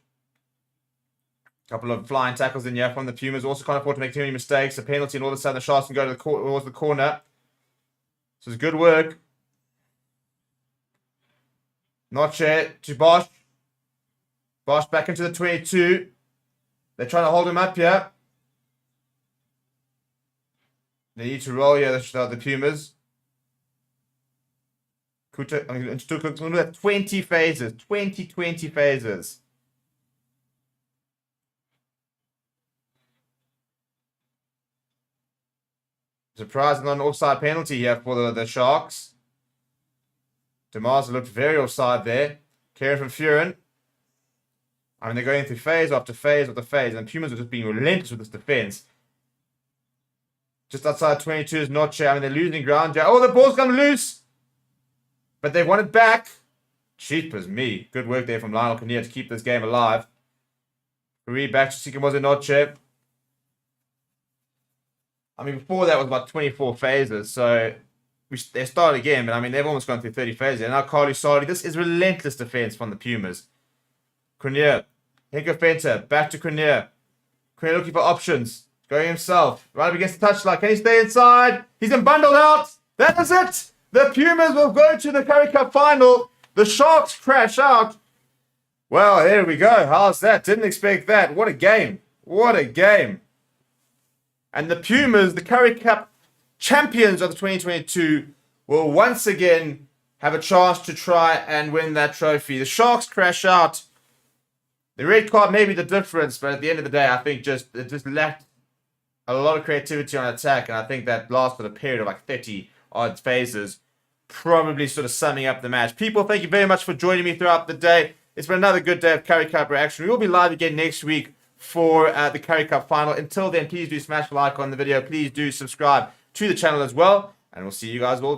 Couple of flying tackles in here from the Pumas. Also can't afford to make too many mistakes. A penalty, and all of a sudden the Sharks can go to towards the corner. So it's good work. Noche to Bosch. Bosch back into the 22. They're trying to hold him up here. They need to roll here, the Pumas. Kuta, I'm going to do 20 phases. 20 phases. Surprised not an offside penalty here for the Sharks. DeMars looked very offside there. Clearing from Furin. I mean, they're going through phase after phase after phase, and Pumas are just being relentless with this defense. Just outside 22 is Noche. I mean, they're losing ground here. Oh, the ball's come loose! But they want it back. Cheap as me. Good work there from Lionel Kinnear to keep this game alive. Currie back to Sikamoze Noche. I mean, before that was about 24 phases, so they started again, but I mean, they've almost gone through 30 phases. And now Carly Sardi, this is relentless defense from the Pumas. Kinnear, Hinkofenta, back to Kinnear. Kinnear looking for options. Going himself. Right up against the touchline. Can he stay inside? He's been bundled out. That is it. The Pumas will go to the Currie Cup final. The Sharks crash out. Well, there we go. How's that? Didn't expect that. What a game. What a game. And the Pumas, the Currie Cup champions of the 2022, will once again have a chance to try and win that trophy. The Sharks crash out. The red card may be the difference, but at the end of the day, I think it just lacked a lot of creativity on attack, and I think that lasted a period of like 30 odd phases, probably sort of summing up the match. People, thank you very much for joining me throughout the day. It's been another good day of Currie Cup reaction. We will be live again next week for the Currie Cup final. Until then, please do smash the like on the video. Please do subscribe to the channel as well, and we'll see you guys all